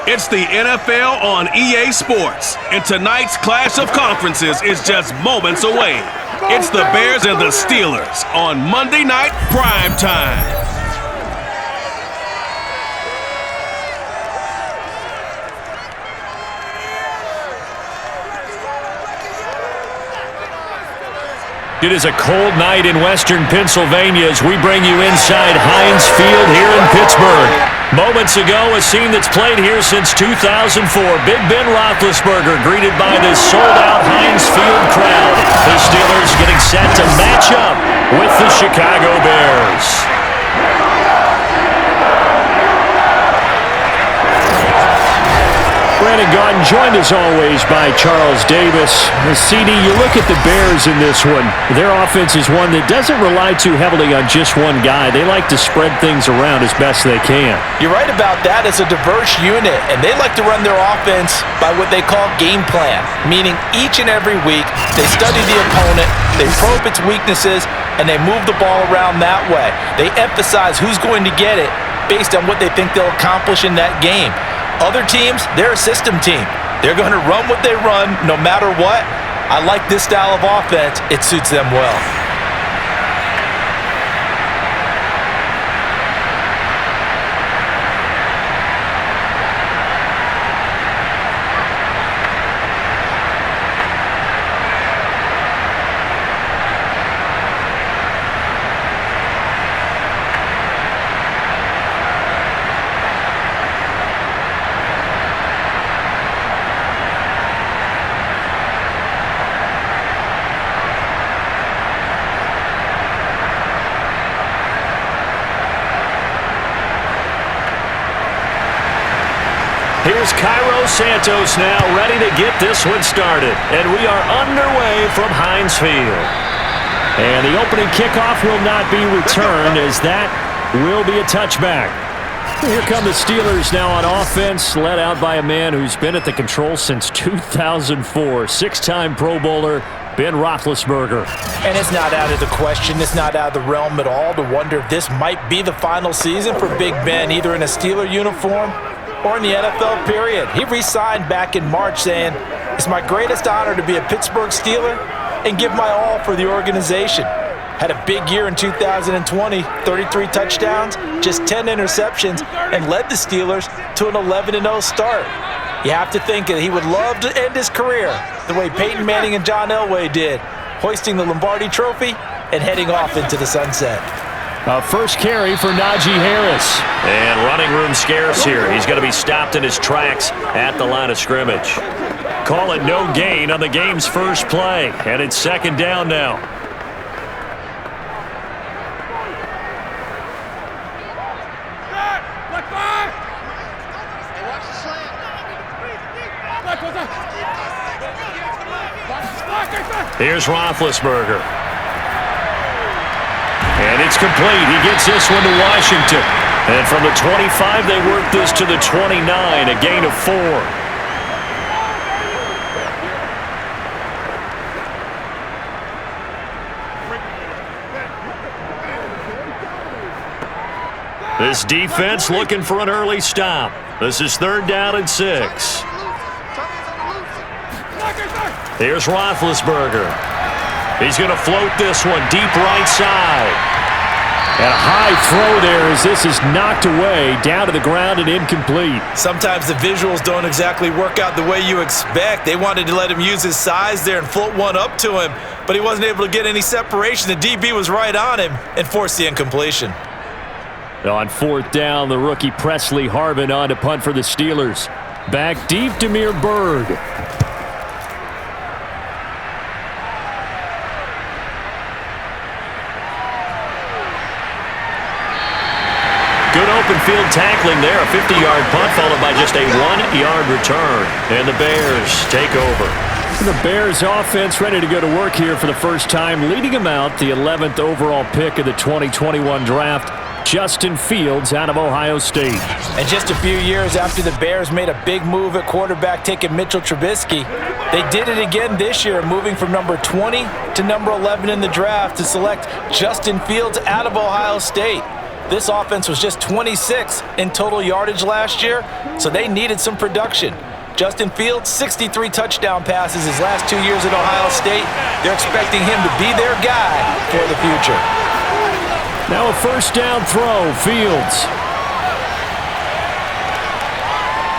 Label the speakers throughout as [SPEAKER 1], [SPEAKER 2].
[SPEAKER 1] It's the NFL on EA Sports, and tonight's clash of conferences is just moments away. It's the Bears and the Steelers on Monday Night Prime Time.
[SPEAKER 2] It is a cold night in western Pennsylvania as we bring you inside Heinz Field here in Pittsburgh. Moments ago, a scene that's played here since 2004. Big Ben Roethlisberger greeted by this sold-out Heinz Field crowd. The Steelers getting set to match up with the Chicago Bears. Brandon Gaudin joined as always by Charles Davis. CD, you look at the Bears in this one. Their offense is one that doesn't rely too heavily on just one guy. They like to spread things around as best they can.
[SPEAKER 3] You're right about that. It's a diverse unit, and they like to run their offense by what they call game plan, meaning each and every week they study the opponent, they probe its weaknesses, and they move the ball around that way. They emphasize who's going to get it based on what they think they'll accomplish in that game. Other teams, they're a system team. They're going to run what they run no matter what. I like this style of offense. It suits them well.
[SPEAKER 2] Here's Cairo Santos now ready to get this one started. And we are underway from Heinz Field. And the opening kickoff will not be returned as that will be a touchback. Here come the Steelers now on offense, led out by a man who's been at the control since 2004. Six-time Pro Bowler, Ben Roethlisberger.
[SPEAKER 3] And it's not out of the question. It's not out of the realm at all to wonder if this might be the final season for Big Ben, either in a Steeler uniform or in the NFL period. He re-signed back in March saying, "It's my greatest honor to be a Pittsburgh Steeler and give my all for the organization." Had a big year in 2020, 33 touchdowns, just 10 interceptions, and led the Steelers to an 11-0 start. You have to think that he would love to end his career the way Peyton Manning and John Elway did, hoisting the Lombardi Trophy and heading off into the sunset.
[SPEAKER 2] First carry for Najee Harris. And running room scarce here. He's going to be stopped in his tracks at the line of scrimmage. Call it no gain on the game's first play. And it's second down now. Here's Roethlisberger. And it's complete. He gets this one to Washington. And from the 25, they work this to the 29, a gain of 4. This defense looking for an early stop. This is 3rd down and 6. Here's Roethlisberger. He's going to float this one deep right side. And a high throw there as this is knocked away, down to the ground and incomplete.
[SPEAKER 3] Sometimes the visuals don't exactly work out the way you expect. They wanted to let him use his size there and float one up to him, but he wasn't able to get any separation. The DB was right on him and forced the incompletion.
[SPEAKER 2] On 4th down, the rookie Presley Harvin on to punt for the Steelers. Back deep, Damiere Byrd. Good open field tackling there. A 50-yard punt followed by just a 1-yard return. And the Bears take over. The Bears offense ready to go to work here for the first time, leading them out the 11th overall pick of the 2021 draft. Justin Fields out of Ohio State.
[SPEAKER 3] And just a few years after the Bears made a big move at quarterback, taking Mitchell Trubisky, they did it again this year, moving from number 20 to number 11 in the draft to select Justin Fields out of Ohio State. This offense was just 26 in total yardage last year, so they needed some production. Justin Fields, 63 touchdown passes his last 2 years at Ohio State. They're expecting him to be their guy for the future.
[SPEAKER 2] Now a first down throw, Fields.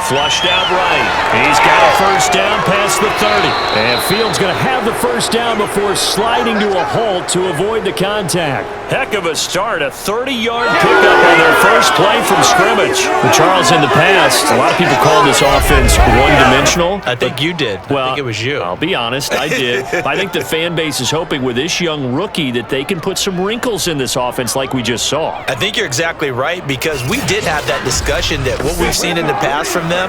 [SPEAKER 2] Flushed out right. He's got a first down past the 30. And Fields going to have the first down before sliding to a halt to avoid the contact. Heck of a start. A 30-yard pickup on their first play from scrimmage. But Charles, in the past, a lot of people call this offense one-dimensional.
[SPEAKER 3] I think you did.
[SPEAKER 2] Well,
[SPEAKER 3] I think it was you.
[SPEAKER 2] I'll be honest, I did. I think the fan base is hoping with this young rookie that they can put some wrinkles in this offense like we just saw.
[SPEAKER 3] I think you're exactly right, because we did have that discussion that what we've seen in the past from them,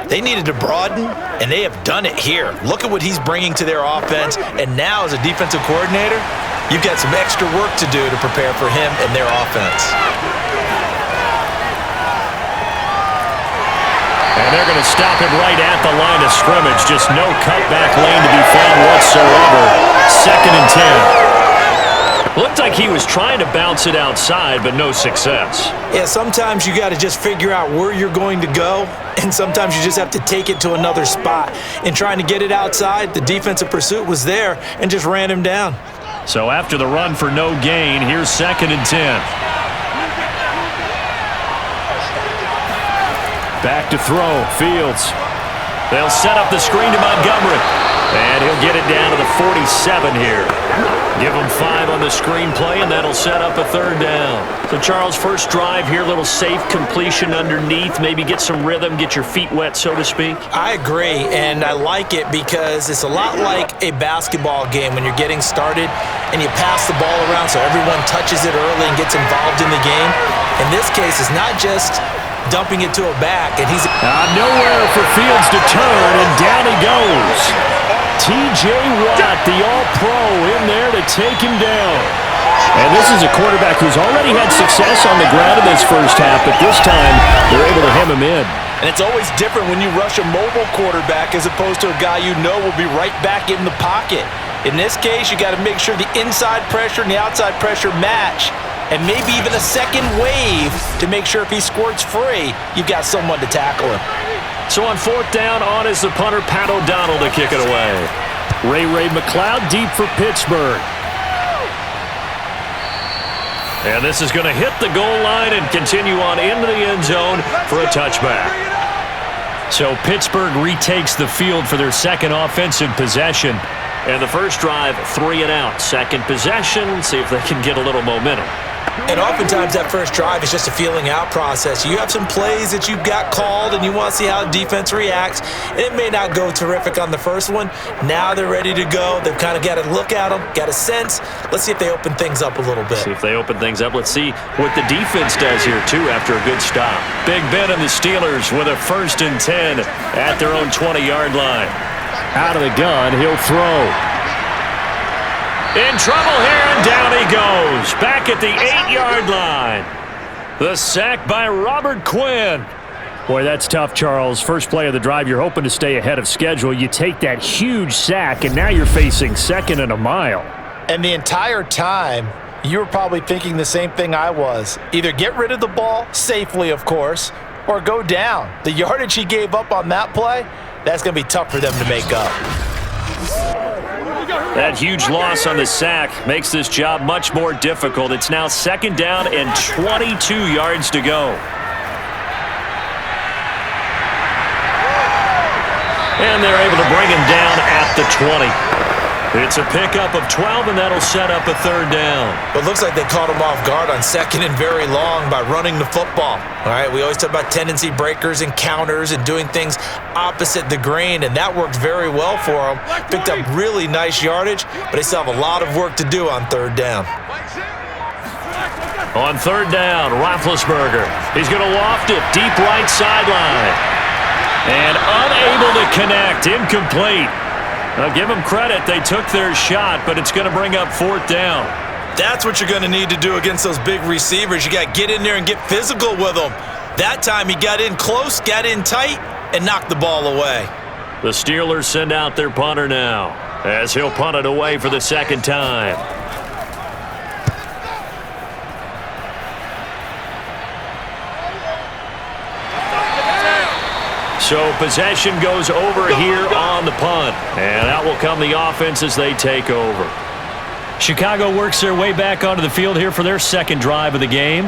[SPEAKER 3] they needed to broaden, and they have done it here. Look at what he's bringing to their offense, and now as a defensive coordinator, you've got some extra work to do to prepare for him and their offense.
[SPEAKER 2] And they're going to stop him right at the line of scrimmage. Just no cutback lane to be found whatsoever. 2nd and 10. Looked like he was trying to bounce it outside, but no success.
[SPEAKER 3] Yeah, sometimes you got to just figure out where you're going to go, and sometimes you just have to take it to another spot. In trying to get it outside, the defensive pursuit was there and just ran him down.
[SPEAKER 2] So after the run for no gain, here's 2nd and 10. Back to throw, Fields. They'll set up the screen to Montgomery. And he'll get it down to the 47 here. Give him 5 on the screen play, and that'll set up a 3rd down. So, Charles, first drive here, little safe completion underneath. Maybe get some rhythm, get your feet wet, so to speak.
[SPEAKER 3] I agree, and I like it because it's a lot like a basketball game when you're getting started and you pass the ball around so everyone touches it early and gets involved in the game. In this case, it's not just dumping it to a back, and he's
[SPEAKER 2] nowhere for Fields to turn, and down he goes. T.J. Watt, the All-Pro, in there to take him down. And this is a quarterback who's already had success on the ground in this first half, but this time they're able to hem him in.
[SPEAKER 3] And it's always different when you rush a mobile quarterback as opposed to a guy you know will be right back in the pocket. In this case, you got to make sure the inside pressure and the outside pressure match, and maybe even a second wave to make sure if he squirts free, you've got someone to tackle him.
[SPEAKER 2] So on 4th down, on is the punter, Pat O'Donnell, to kick it away. Ray McLeod deep for Pittsburgh. And this is going to hit the goal line and continue on into the end zone for a touchback. So Pittsburgh retakes the field for their second offensive possession. And the first drive, 3 and out. Second possession, see if they can get a little momentum.
[SPEAKER 3] And oftentimes that first drive is just a feeling out process. You have some plays that you've got called and you want to see how the defense reacts. It may not go terrific on the first one. Now they're ready to go. They've kind of got to look at them, got a sense. Let's see if they open things up a little bit.
[SPEAKER 2] See if they open things up. Let's see what the defense does here, too, after a good stop. Big Ben and the Steelers with a 1st and 10 at their own 20-yard line. Out of the gun, he'll throw. In trouble here, and down he goes. Back at the 8-yard line. The sack by Robert Quinn. Boy, that's tough, Charles. First play of the drive, you're hoping to stay ahead of schedule. You take that huge sack, and now you're facing 2nd and a mile.
[SPEAKER 3] And the entire time, you were probably thinking the same thing I was. Either get rid of the ball, safely, of course, or go down. The yardage he gave up on that play, that's going to be tough for them to make up.
[SPEAKER 2] That huge loss on the sack makes this job much more difficult. It's now 2nd down and 22 yards to go. And they're able to bring him down at the 20. It's a pickup of 12, and that'll set up a 3rd down.
[SPEAKER 3] But it looks like they caught him off guard on 2nd and very long by running the football. All right, we always talk about tendency breakers and counters and doing things opposite the grain, and that worked very well for them. Picked up really nice yardage, but they still have a lot of work to do on 3rd down.
[SPEAKER 2] On 3rd down, Roethlisberger. He's going to loft it deep right sideline. And unable to connect, incomplete. I'll give them credit. They took their shot, but it's going to bring up 4th down.
[SPEAKER 3] That's what you're going to need to do against those big receivers. You got to get in there and get physical with them. That time he got in close, got in tight, and knocked the ball away.
[SPEAKER 2] The Steelers send out their punter now as he'll punt it away for the 2nd time. So possession goes over here on the punt. And out will come the offense as they take over. Chicago works their way back onto the field here for their second drive of the game.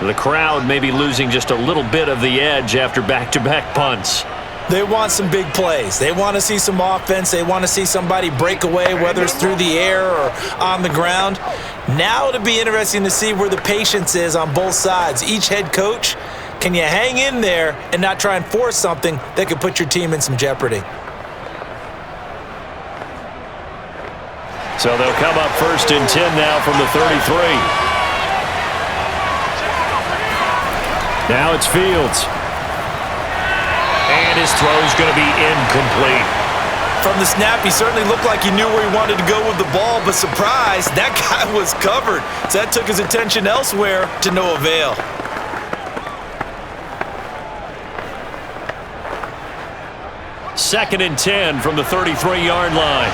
[SPEAKER 2] The crowd may be losing just a little bit of the edge after back-to-back punts.
[SPEAKER 3] They want some big plays. They want to see some offense. They want to see somebody break away, whether it's through the air or on the ground. Now it'll be interesting to see where the patience is on both sides. Each head coach, can you hang in there and not try and force something that could put your team in some jeopardy?
[SPEAKER 2] So they'll come up 1st and 10 now from the 33. Now it's Fields. And his throw's going to be incomplete.
[SPEAKER 3] From the snap, he certainly looked like he knew where he wanted to go with the ball, but surprise, that guy was covered. So that took his attention elsewhere to no avail.
[SPEAKER 2] Second and 10 from the 33-yard line.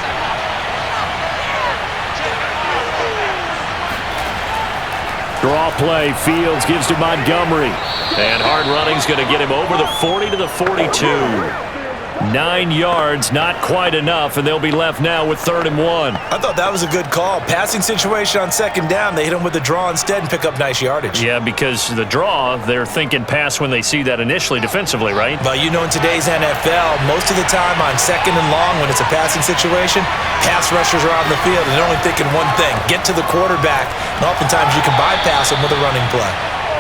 [SPEAKER 2] Draw play. Fields gives to Montgomery. And hard running's going to get him over the 40 to the 42. 9 yards, not quite enough, and they'll be left now with 3rd and 1.
[SPEAKER 3] I thought that was a good call. Passing situation on 2nd down. They hit him with the draw instead and pick up nice yardage.
[SPEAKER 2] Yeah, because the draw, they're thinking pass when they see that initially defensively, right?
[SPEAKER 3] But you know, in today's NFL, most of the time on 2nd and long when it's a passing situation, pass rushers are on the field and they're only thinking one thing, get to the quarterback. And oftentimes you can bypass him with a running play.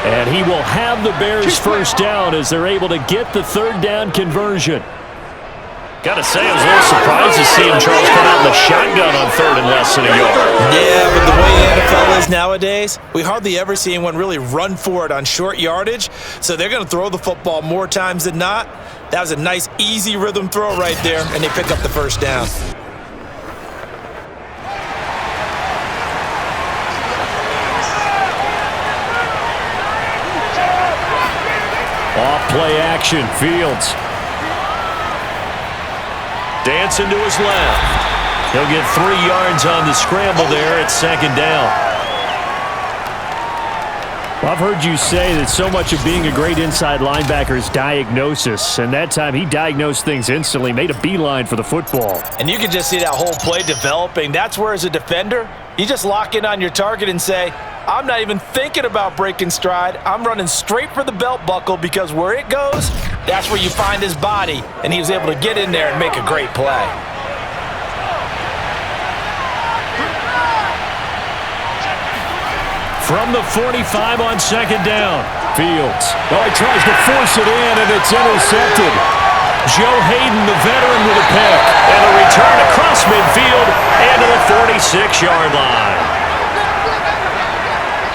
[SPEAKER 2] And he will have the Bears' first down as they're able to get the 3rd down conversion. Got to say, I was a little surprised to see him, Charles, come out in the shotgun on 3rd and less than a yard.
[SPEAKER 3] Yeah, but the way the NFL is nowadays, we hardly ever see anyone really run for it on short yardage. So they're going to throw the football more times than not. That was a nice, easy rhythm throw right there, and they pick up the 1st down.
[SPEAKER 2] Off play action, Fields. Dancing to his left. He'll get 3 yards on the scramble there at 2nd down. Well, I've heard you say that so much of being a great inside linebacker is diagnosis, and that time he diagnosed things instantly, made a beeline for the football.
[SPEAKER 3] And you can just see that whole play developing. That's where, as a defender, you just lock in on your target and say, I'm not even thinking about breaking stride. I'm running straight for the belt buckle because where it goes, that's where you find his body. And he was able to get in there and make a great play.
[SPEAKER 2] From the 45 on 2nd down, Fields. Oh, he tries to force it in, and it's intercepted. Joe Hayden, the veteran, with a pick. And a return across midfield and to the 46-yard line.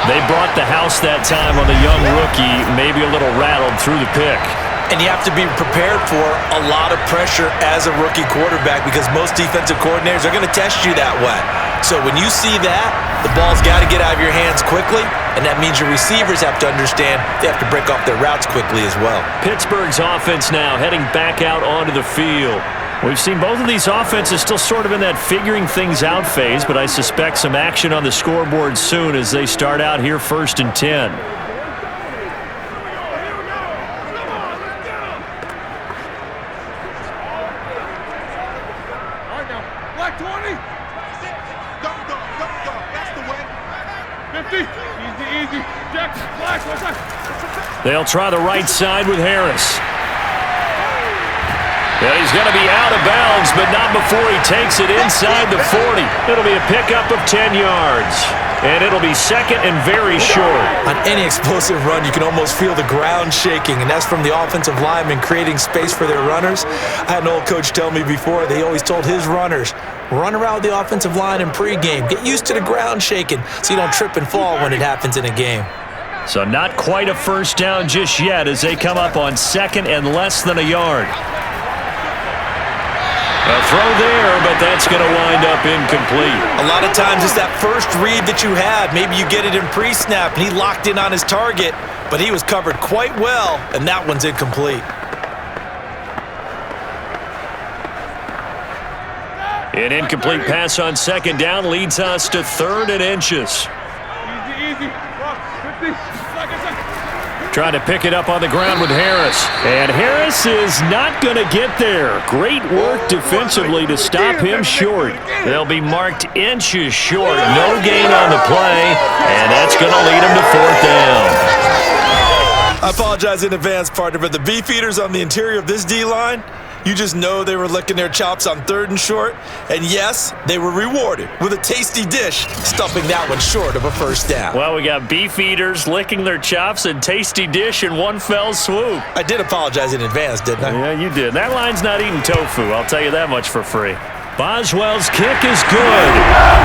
[SPEAKER 2] They brought the house that time on the young rookie, maybe a little rattled through the pick.
[SPEAKER 3] And you have to be prepared for a lot of pressure as a rookie quarterback because most defensive coordinators are going to test you that way. So when you see that, the ball's got to get out of your hands quickly, and that means your receivers have to understand they have to break off their routes quickly as well. Pittsburgh's
[SPEAKER 2] offense now heading back out onto the field. We've seen both of these offenses still sort of in that figuring things out phase, but I suspect some action on the scoreboard soon as they start out here 1st and 10.
[SPEAKER 4] Black 20. Don't go. That's the way. 50. Easy. Jack, black.
[SPEAKER 2] They'll try the right side with Harris. And he's going to be out of bounds, but not before he takes it inside the 40. It'll be a pickup of 10 yards. And it'll be 2nd and very short.
[SPEAKER 3] On any explosive run, you can almost feel the ground shaking, and that's from the offensive linemen creating space for their runners. I had an old coach tell me before, they always told his runners, run around the offensive line in pregame. Get used to the ground shaking so you don't trip and fall when it happens in a game.
[SPEAKER 2] So not quite a 1st down just yet as they come up on 2nd and less than a yard. A throw there, but that's going to wind up incomplete.
[SPEAKER 3] A lot of times it's that first read that you have. Maybe you get it in pre-snap, and he locked in on his target, but he was covered quite well, and that one's incomplete.
[SPEAKER 2] An incomplete pass on 2nd down leads us to 3rd and inches.
[SPEAKER 4] Easy. 50.
[SPEAKER 2] Trying to pick it up on the ground with Harris. And Harris is not going to get there. Great work defensively to stop him short. They'll be marked inches short. No gain on the play, and that's going to lead him to 4th down.
[SPEAKER 5] I apologize in advance, partner, but the beefeaters on the interior of this D-line, you just know they were licking their chops on 3rd and short. And yes, they were rewarded with a tasty dish, stuffing that one short of a 1st down.
[SPEAKER 2] Well, we got beefeaters licking their chops and tasty dish in one fell swoop.
[SPEAKER 5] I did apologize in advance, didn't I?
[SPEAKER 2] Yeah, you did. That line's not eating tofu, I'll tell you that much for free. Boswell's kick is good.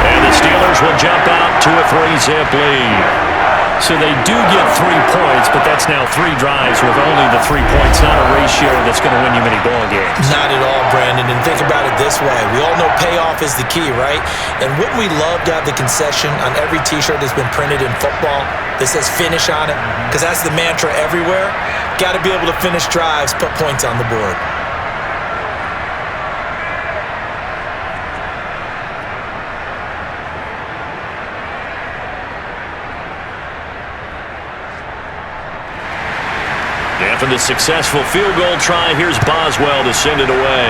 [SPEAKER 2] And the Steelers will jump out to a 3-zip lead. So they do get 3 points, but that's now 3 drives with only the 3 points, not a ratio that's going to win you many ball games.
[SPEAKER 3] Not at all, Brandon, and think about it this way. We all know payoff is the key, right? And wouldn't we love to have the concession on every T-shirt that's been printed in football that says finish on it? Because that's the mantra everywhere. Got to be able to finish drives, put points on the board.
[SPEAKER 2] After the successful field goal try, here's Boswell to send it away.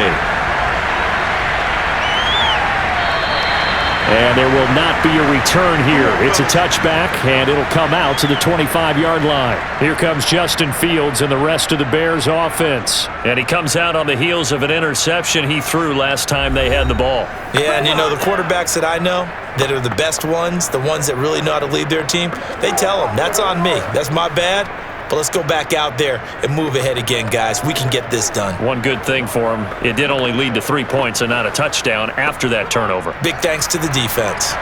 [SPEAKER 2] And there will not be a return here. It's a touchback, and it'll come out to the 25-yard line. Here comes Justin Fields and the rest of the Bears offense. And he comes out on the heels of an interception he threw last time they had the ball.
[SPEAKER 3] Yeah, and you know, the quarterbacks that I know that are the best ones, the ones that really know how to lead their team, they tell them, that's on me. That's my bad. But let's go back out there and move ahead again, guys. We can get this done.
[SPEAKER 2] One good thing for him, it did only lead to 3 points and not a touchdown after that turnover.
[SPEAKER 3] Big thanks to the defense.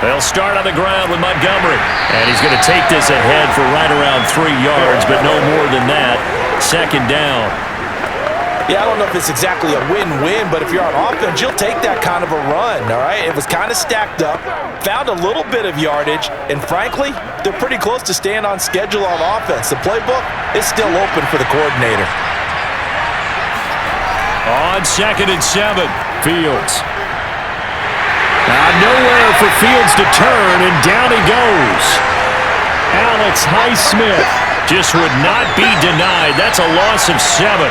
[SPEAKER 2] They'll start on the ground with Montgomery. And he's going to take this ahead for right around 3 yards, but no more than that. 2nd down.
[SPEAKER 3] Yeah, I don't know if it's exactly a win-win, but if you're on offense, you'll take that kind of a run, all right? It was kind of stacked up, found a little bit of yardage, and frankly, they're pretty close to staying on schedule on offense. The playbook is still open for the coordinator.
[SPEAKER 2] On 2nd and 7, Fields. Now nowhere for Fields to turn, and down he goes. Alex Highsmith just would not be denied. That's a loss of 7.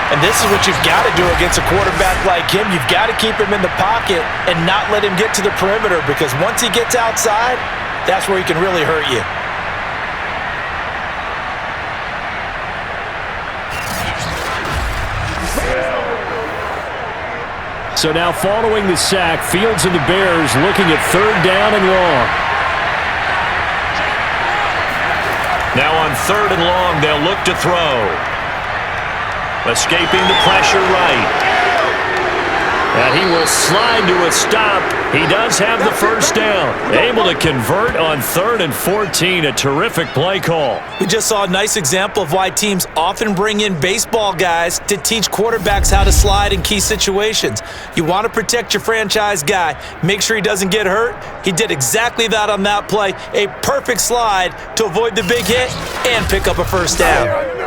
[SPEAKER 3] And this is what you've got to do against a quarterback like him. You've got to keep him in the pocket and not let him get to the perimeter, because once he gets outside, that's where he can really hurt you.
[SPEAKER 2] So now following the sack, Fields and the Bears looking at 3rd down and long. Now on 3rd and long, they'll look to throw. Escaping the pressure right. And he will slide to a stop. He does have the 1st down. Able to convert on 3rd and 14. A terrific play call.
[SPEAKER 3] We just saw a nice example of why teams often bring in baseball guys to teach quarterbacks how to slide in key situations. You want to protect your franchise guy. Make sure he doesn't get hurt. He did exactly that on that play. A perfect slide to avoid the big hit and pick up a 1st down.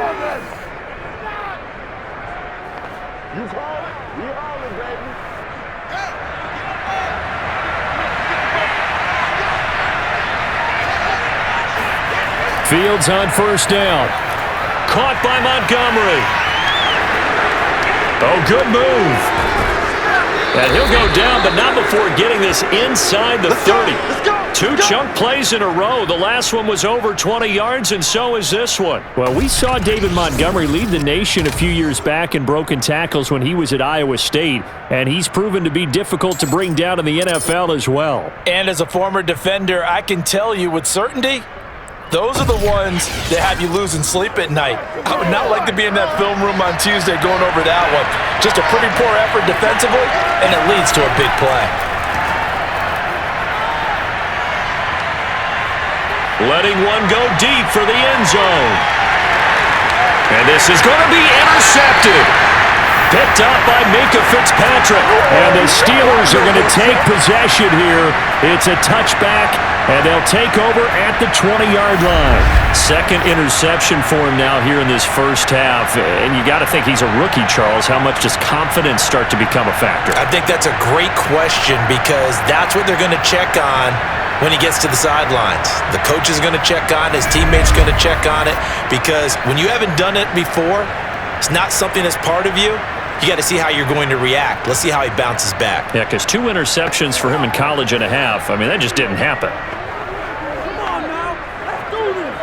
[SPEAKER 2] Fields on 1st down. Caught by Montgomery. Oh, good move. And he'll go down, but not before getting this inside the 30. 2 chunk plays in a row. The last one was over 20 yards, and so is this one. Well, we saw David Montgomery lead the nation a few years back in broken tackles when he was at Iowa State, and he's proven to be difficult to bring down in the NFL as well.
[SPEAKER 3] And as a former defender, I can tell you with certainty, those are the ones that have you losing sleep at night. I would not like to be in that film room on Tuesday going over that one. Just a pretty poor effort defensively, and it leads to a big play.
[SPEAKER 2] Letting one go deep for the end zone. And this is going to be intercepted. Picked up by Minka Fitzpatrick. And the Steelers are going to take possession here. It's a touchback, and they'll take over at the 20-yard line. 2nd interception for him now here in this 1st half. And you got to think he's a rookie, Charles. How much does confidence start to become a factor?
[SPEAKER 3] I think that's a great question, because that's what they're going to check on when he gets to the sidelines. The coach is going to check on it. His teammates going to check on it, because when you haven't done it before, it's not something that's part of you. You got to see how you're going to react. Let's see how he bounces back.
[SPEAKER 2] Yeah, because 2 interceptions for him in college and a half. I mean, that just didn't happen.
[SPEAKER 4] Come on now. Let's do this.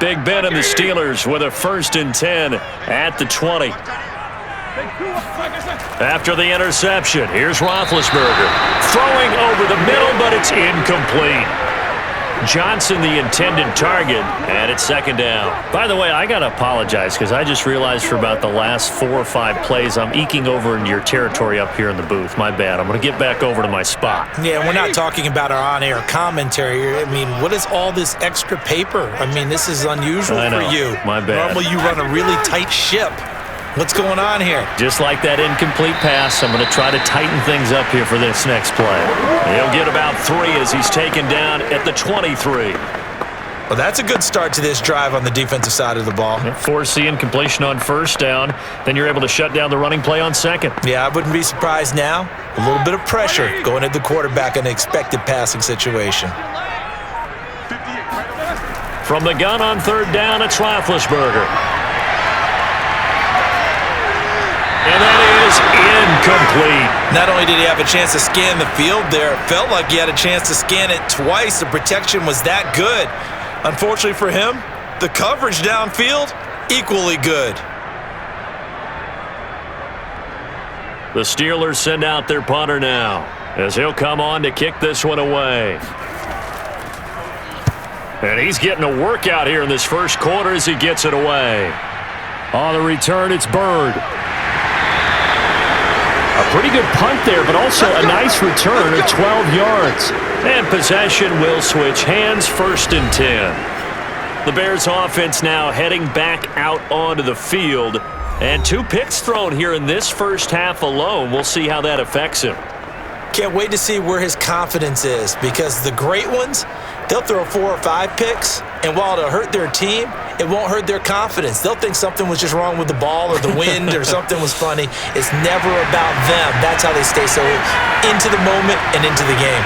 [SPEAKER 2] Big Ben and the Steelers with a 1st and 10 at the 20. After the interception, here's Roethlisberger. Throwing over the middle, but it's incomplete. Johnson the intended target, and it's 2nd down. By the way, I got to apologize because I just realized for about the last 4 or 5 plays, I'm eking over into your territory up here in the booth. My bad. I'm going to get back over to my spot.
[SPEAKER 3] Yeah, we're not talking about our on-air commentary. I mean, what is all this extra paper? I mean, this is unusual for you.
[SPEAKER 2] My bad.
[SPEAKER 3] Normally you run a really tight ship. What's going on here?
[SPEAKER 2] Just like that incomplete pass, I'm going to try to tighten things up here for this next play. He'll get about 3 as he's taken down at the 23.
[SPEAKER 3] Well, that's a good start to this drive on the defensive side of the ball.
[SPEAKER 2] Force the incompletion on 1st down. Then you're able to shut down the running play on 2nd.
[SPEAKER 3] Yeah, I wouldn't be surprised now. A little bit of pressure going at the quarterback in an expected passing situation.
[SPEAKER 2] From the gun on 3rd down, it's Roethlisberger. And that is incomplete.
[SPEAKER 3] Not only did he have a chance to scan the field there, it felt like he had a chance to scan it twice. The protection was that good. Unfortunately for him, the coverage downfield, equally good.
[SPEAKER 2] The Steelers send out their punter now, as he'll come on to kick this one away. And he's getting a workout here in this 1st quarter as he gets it away. On the return, it's Bird. A pretty good punt there, but also a nice return of 12 yards. And possession will switch hands, 1st and 10. The Bears offense now heading back out onto the field. And 2 picks thrown here in this 1st half alone. We'll see how that affects him.
[SPEAKER 3] Can't wait to see where his confidence is, because the great ones, they'll throw 4 or 5 picks, and while it'll hurt their team, it won't hurt their confidence. They'll think something was just wrong with the ball or the wind or something was funny. It's never about them. That's how they stay so into the moment and into the game.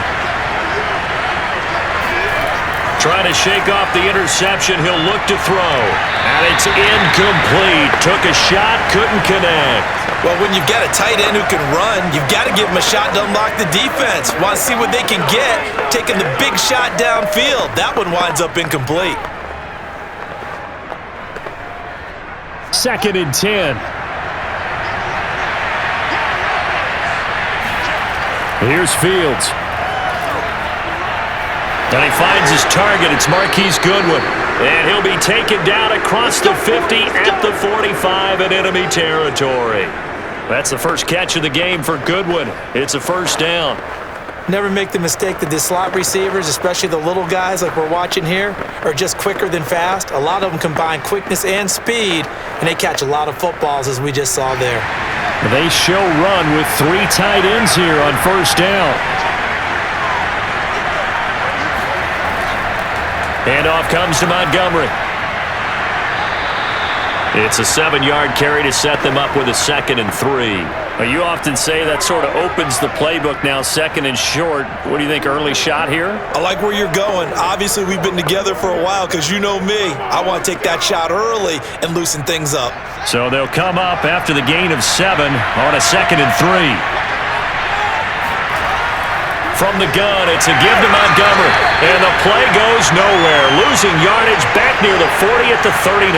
[SPEAKER 2] Trying to shake off the interception, he'll look to throw. And it's incomplete. Took a shot, couldn't connect.
[SPEAKER 3] Well, when you've got a tight end who can run, you've got to give him a shot to unlock the defense. Want to see what they can get, taking the big shot downfield. That one winds up incomplete.
[SPEAKER 2] 2nd and 10. Here's Fields. And he finds his target. It's Marquise Goodwin. And he'll be taken down across the 50 at the 45 in enemy territory. That's the first catch of the game for Goodwin. It's a 1st down.
[SPEAKER 3] Never make the mistake that the slot receivers, especially the little guys like we're watching here, are just quicker than fast. A lot of them combine quickness and speed, and they catch a lot of footballs, as we just saw there.
[SPEAKER 2] They show run with 3 tight ends here on 1st down. Handoff comes to Montgomery. It's a 7-yard carry to set them up with a 2nd and 3. Now, you often say that sort of opens the playbook now, 2nd and short. What do you think, early shot here?
[SPEAKER 5] I like where you're going. Obviously, we've been together for a while because you know me. I want to take that shot early and loosen things up.
[SPEAKER 2] So they'll come up after the gain of 7 on a 2nd and 3. From the gun, it's a give to Montgomery. And the play goes nowhere. Losing yardage back near the 40 at the 39.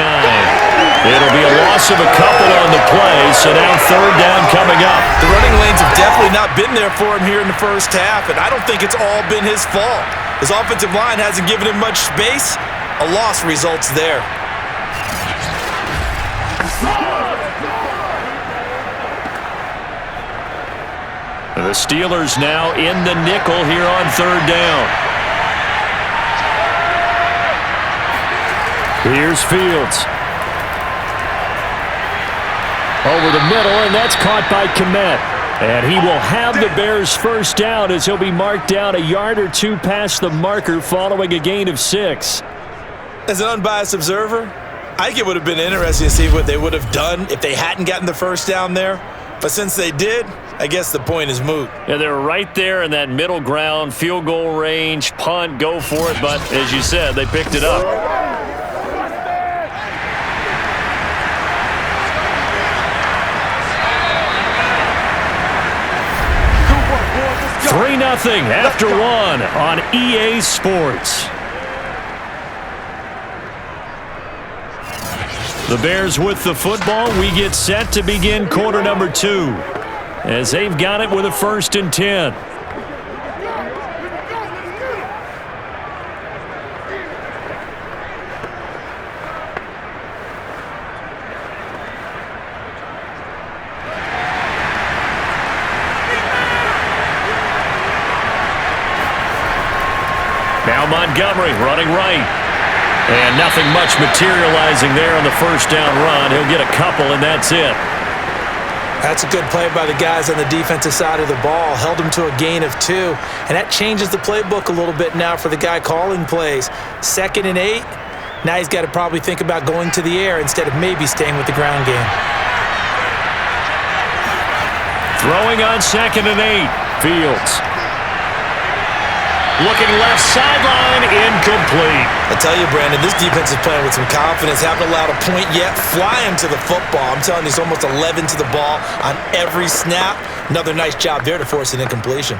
[SPEAKER 2] It'll be a loss of a couple on the play, so now 3rd down coming up.
[SPEAKER 3] The running lanes have definitely not been there for him here in the 1st half, and I don't think it's all been his fault. His offensive line hasn't given him much space. A loss results there.
[SPEAKER 2] The Steelers now in the nickel here on 3rd down. Here's Fields. Over the middle, and that's caught by Kmet. And he will have the Bears' 1st down as he'll be marked down a yard or 2 past the marker following a gain of 6.
[SPEAKER 5] As an unbiased observer, I think it would have been interesting to see what they would have done if they hadn't gotten the first down there. But since they did, I guess the point is moot.
[SPEAKER 2] Yeah, they were right there in that middle ground, field goal range, punt, go for it. But as you said, they picked it up. 3-0 after one on EA Sports. The Bears with the football. We get set to begin quarter number 2 as they've got it with a 1st and 10. Now Montgomery running right. And nothing much materializing there on the first down run. He'll get a couple, and that's it.
[SPEAKER 3] That's a good play by the guys on the defensive side of the ball. Held him to a gain of 2. And that changes the playbook a little bit now for the guy calling plays. 2nd and 8. Now he's got to probably think about going to the air instead of maybe staying with the ground game.
[SPEAKER 2] Throwing on 2nd and 8. Fields. Looking left sideline, incomplete.
[SPEAKER 5] I tell you, Brandon, this defense is playing with some confidence. Haven't allowed a point yet. Flying to the football. I'm telling you, it's almost 11 to the ball on every snap. Another nice job there to force an incompletion.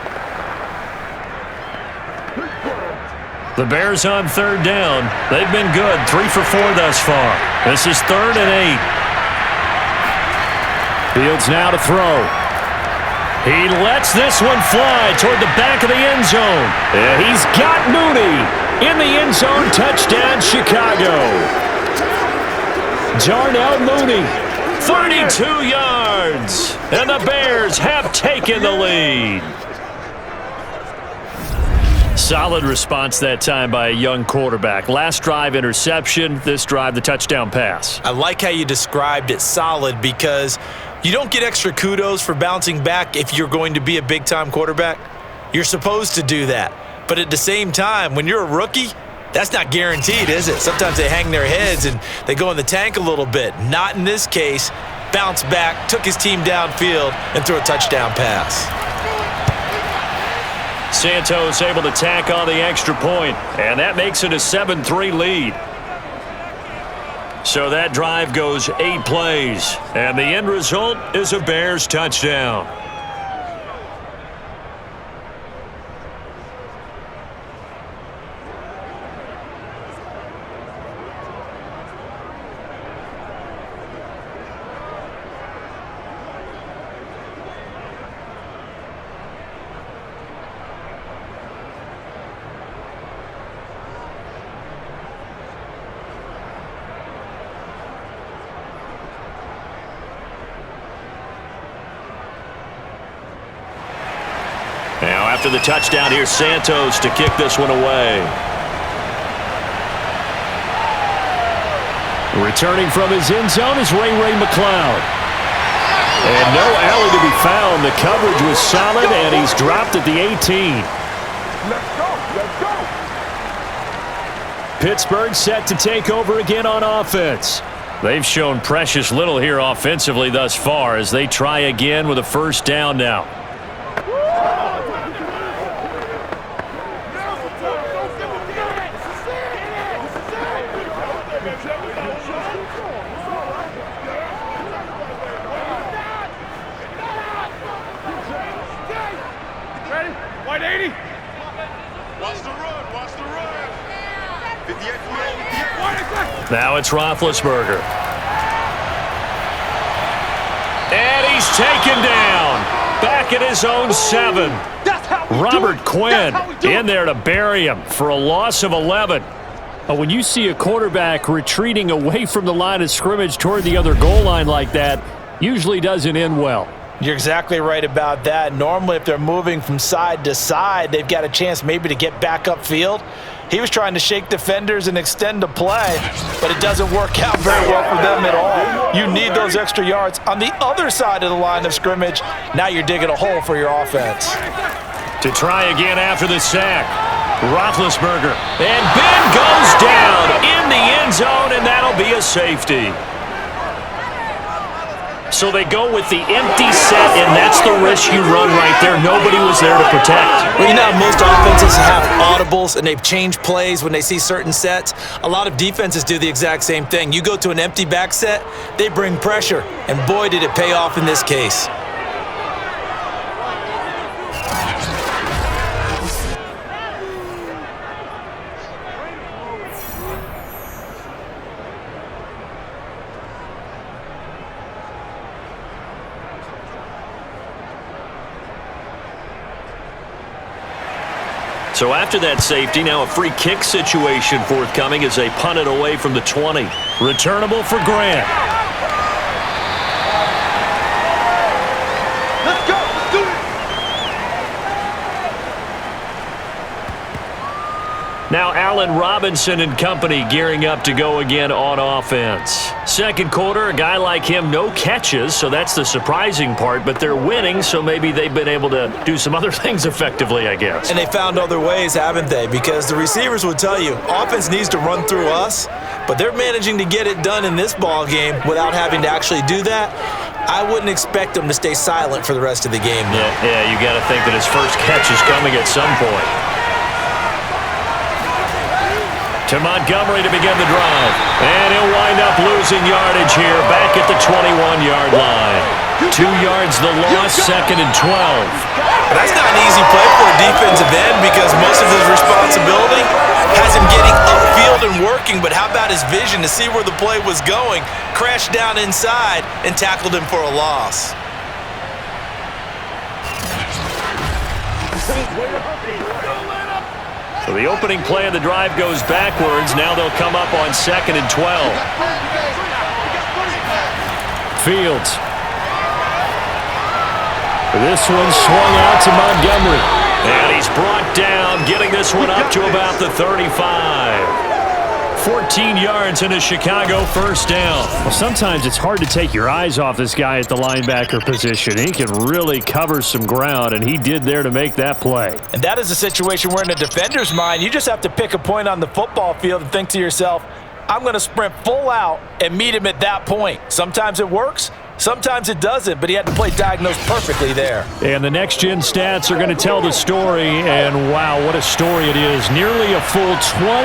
[SPEAKER 2] The Bears on 3rd down. They've been good. 3 for 4 thus far. This is 3rd and 8. Fields now to throw. He lets this one fly toward the back of the end zone. And he's got Mooney in the end zone. Touchdown, Chicago. Darnell Mooney, 32 yards. And the Bears have taken the lead. Solid response that time by a young quarterback. Last drive, interception. This drive, the touchdown pass.
[SPEAKER 5] I like how you described it, solid, because you don't get extra kudos for bouncing back if you're going to be a big-time quarterback. You're supposed to do that. But at the same time, when you're a rookie, that's not guaranteed, is it? Sometimes they hang their heads and they go in the tank a little bit. Not in this case. Bounced back, took his team downfield, and threw a touchdown pass.
[SPEAKER 2] Santos able to tack on the extra point, and that makes it a 7-3 lead. So that drive goes 8 plays, and the end result is a Bears touchdown. Now after the touchdown, here's Santos to kick this one away. Returning from his end zone is Ray McCloud. And no alley to be found. The coverage was solid, and he's dropped at the 18. Pittsburgh set to take over again on offense. They've shown precious little here offensively thus far as they try again with a first down now. Now it's Roethlisberger. And he's taken down. Back at his own 7. Robert Quinn in there to bury him for a loss of 11. When you see a quarterback retreating away from the line of scrimmage toward the other goal line like that, usually doesn't end well.
[SPEAKER 3] You're exactly right about that. Normally, if they're moving from side to side, they've got a chance maybe to get back upfield. He was trying to shake defenders and extend the play, but it doesn't work out very well for them at all. You need those extra yards on the other side of the line of scrimmage. Now you're digging a hole for your offense.
[SPEAKER 2] To try again after the sack, Roethlisberger. And Ben goes down in the end zone, and that'll be a safety. So they go with the empty set, and that's the risk you run right there. Nobody was there to protect.
[SPEAKER 3] Well, you know, most offenses have audibles, and they've changed plays when they see certain sets. A lot of defenses do the exact same thing. You go to an empty back set, they bring pressure, and boy, did it pay off in this case.
[SPEAKER 2] So after that safety, now a free kick situation forthcoming as they punt it away from the 20. Returnable for Grant.
[SPEAKER 4] Let's go. Let's do it.
[SPEAKER 2] Now Allen Robinson and company gearing up to go again on offense. Second quarter, a guy like him, no catches, so that's the surprising part, but they're winning, so maybe they've been able to do some other things effectively, I guess.
[SPEAKER 3] And they found other ways, haven't they? Because the receivers will tell you, offense needs to run through us, but they're managing to get it done in this ball game without having to actually do that. I wouldn't expect them to stay silent for the rest of the game.
[SPEAKER 2] Yeah, you got to think that his first catch is coming at some point. To Montgomery to begin the drive. And he'll wind up losing yardage here back at the 21-yard line. 2 yards the loss, 2nd and 12.
[SPEAKER 3] But that's not an easy play for a defensive end because most of his responsibility has him getting upfield and working, but how about his vision to see where the play was going, crashed down inside, and tackled him for a loss.
[SPEAKER 2] So the opening play of the drive goes backwards. Now they'll come up on 2nd and 12. Fields. This one swung out to Montgomery. And he's brought down, getting this one up to about the 35. 14 yards in a Chicago first down.
[SPEAKER 6] Well, sometimes it's hard to take your eyes off this guy at the linebacker position. He can really cover some ground, and he did there to make that play.
[SPEAKER 3] And that is a situation where in a defender's mind, you just have to pick a point on the football field and think to yourself, I'm going to sprint full out and meet him at that point. Sometimes it works. Sometimes it doesn't, but he had to play diagnosed perfectly there.
[SPEAKER 6] And the next-gen stats are going to tell the story, and wow, what a story it is. Nearly a full 23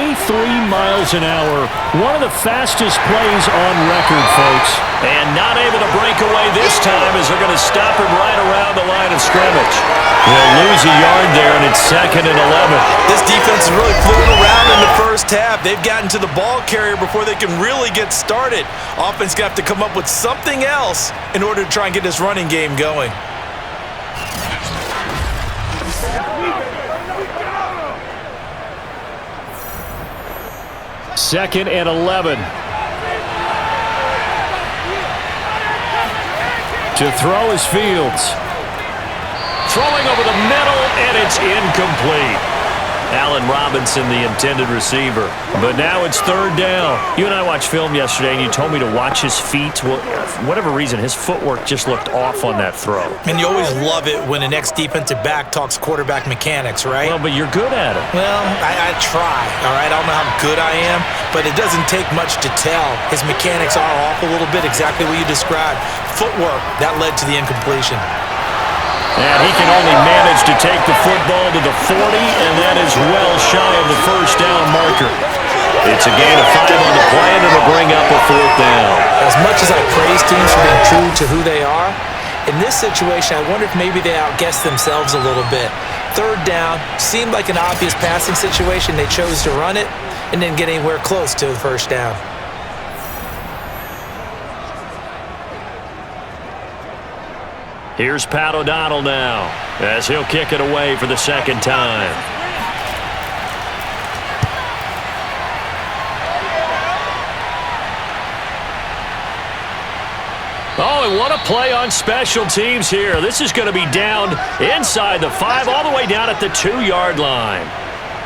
[SPEAKER 6] miles an hour. One of the fastest plays on record, folks.
[SPEAKER 2] And not able to break away this time as they're going to stop him right around the line of scrimmage. They'll lose a yard there, and it's 2nd and 11.
[SPEAKER 3] This defense is really floating around in the first half. They've gotten to the ball carrier before they can really get started. Offense got to come up with something else in order to try and get this running game going.
[SPEAKER 6] Second and 11. To throw is Fields.
[SPEAKER 2] Throwing over the middle, and it's incomplete. Allen Robinson, the intended receiver. But now it's 3rd down. You and I watched film yesterday, and you told me to watch his feet. Well, for whatever reason, his footwork just looked off on that throw.
[SPEAKER 3] And you always love it when an ex-defensive back talks quarterback mechanics, right?
[SPEAKER 2] Well, but you're good at it.
[SPEAKER 3] Well, I try, all right? I don't know how good I am, but it doesn't take much to tell. His mechanics are off a little bit, exactly what you described. Footwork, that led to the incompletion.
[SPEAKER 2] And he can only manage to take the football to the 40, and that is well shy of the first down marker. It's a gain of 5 on the play, and it'll bring up a 4th down.
[SPEAKER 3] As much as I praise teams for being true to who they are, in this situation, I wonder if maybe they outguessed themselves a little bit. 3rd down, seemed like an obvious passing situation. They chose to run it and didn't get anywhere close to the first down.
[SPEAKER 2] Here's Pat O'Donnell now, as he'll kick it away for the 2nd time. Oh, and what a play on special teams here. This is going to be down inside the 5, all the way down at the 2-yard line.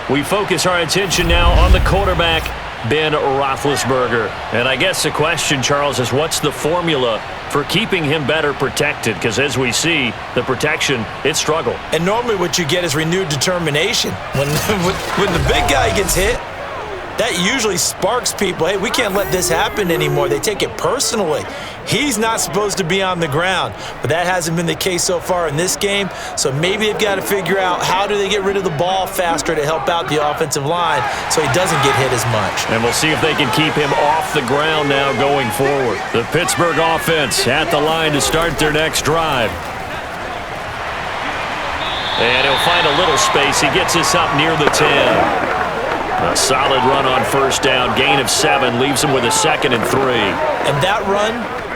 [SPEAKER 2] We focus our attention now on the quarterback, Ben Roethlisberger. And I guess the question, Charles, is what's the formula for keeping him better protected? Because as we see, the protection, it struggled.
[SPEAKER 3] And normally what you get is renewed determination. When the big guy gets hit, that usually sparks people. Hey, we can't let this happen anymore. They take it personally. He's not supposed to be on the ground, but that hasn't been the case so far in this game. So maybe they've got to figure out how do they get rid of the ball faster to help out the offensive line so he doesn't get hit as much.
[SPEAKER 2] And we'll see if they can keep him off the ground now going forward. The Pittsburgh offense at the line to start their next drive. And he'll find a little space. He gets us up near the 10. A solid run on first down. Gain of 7 leaves him with a 2nd and 3.
[SPEAKER 3] And that run,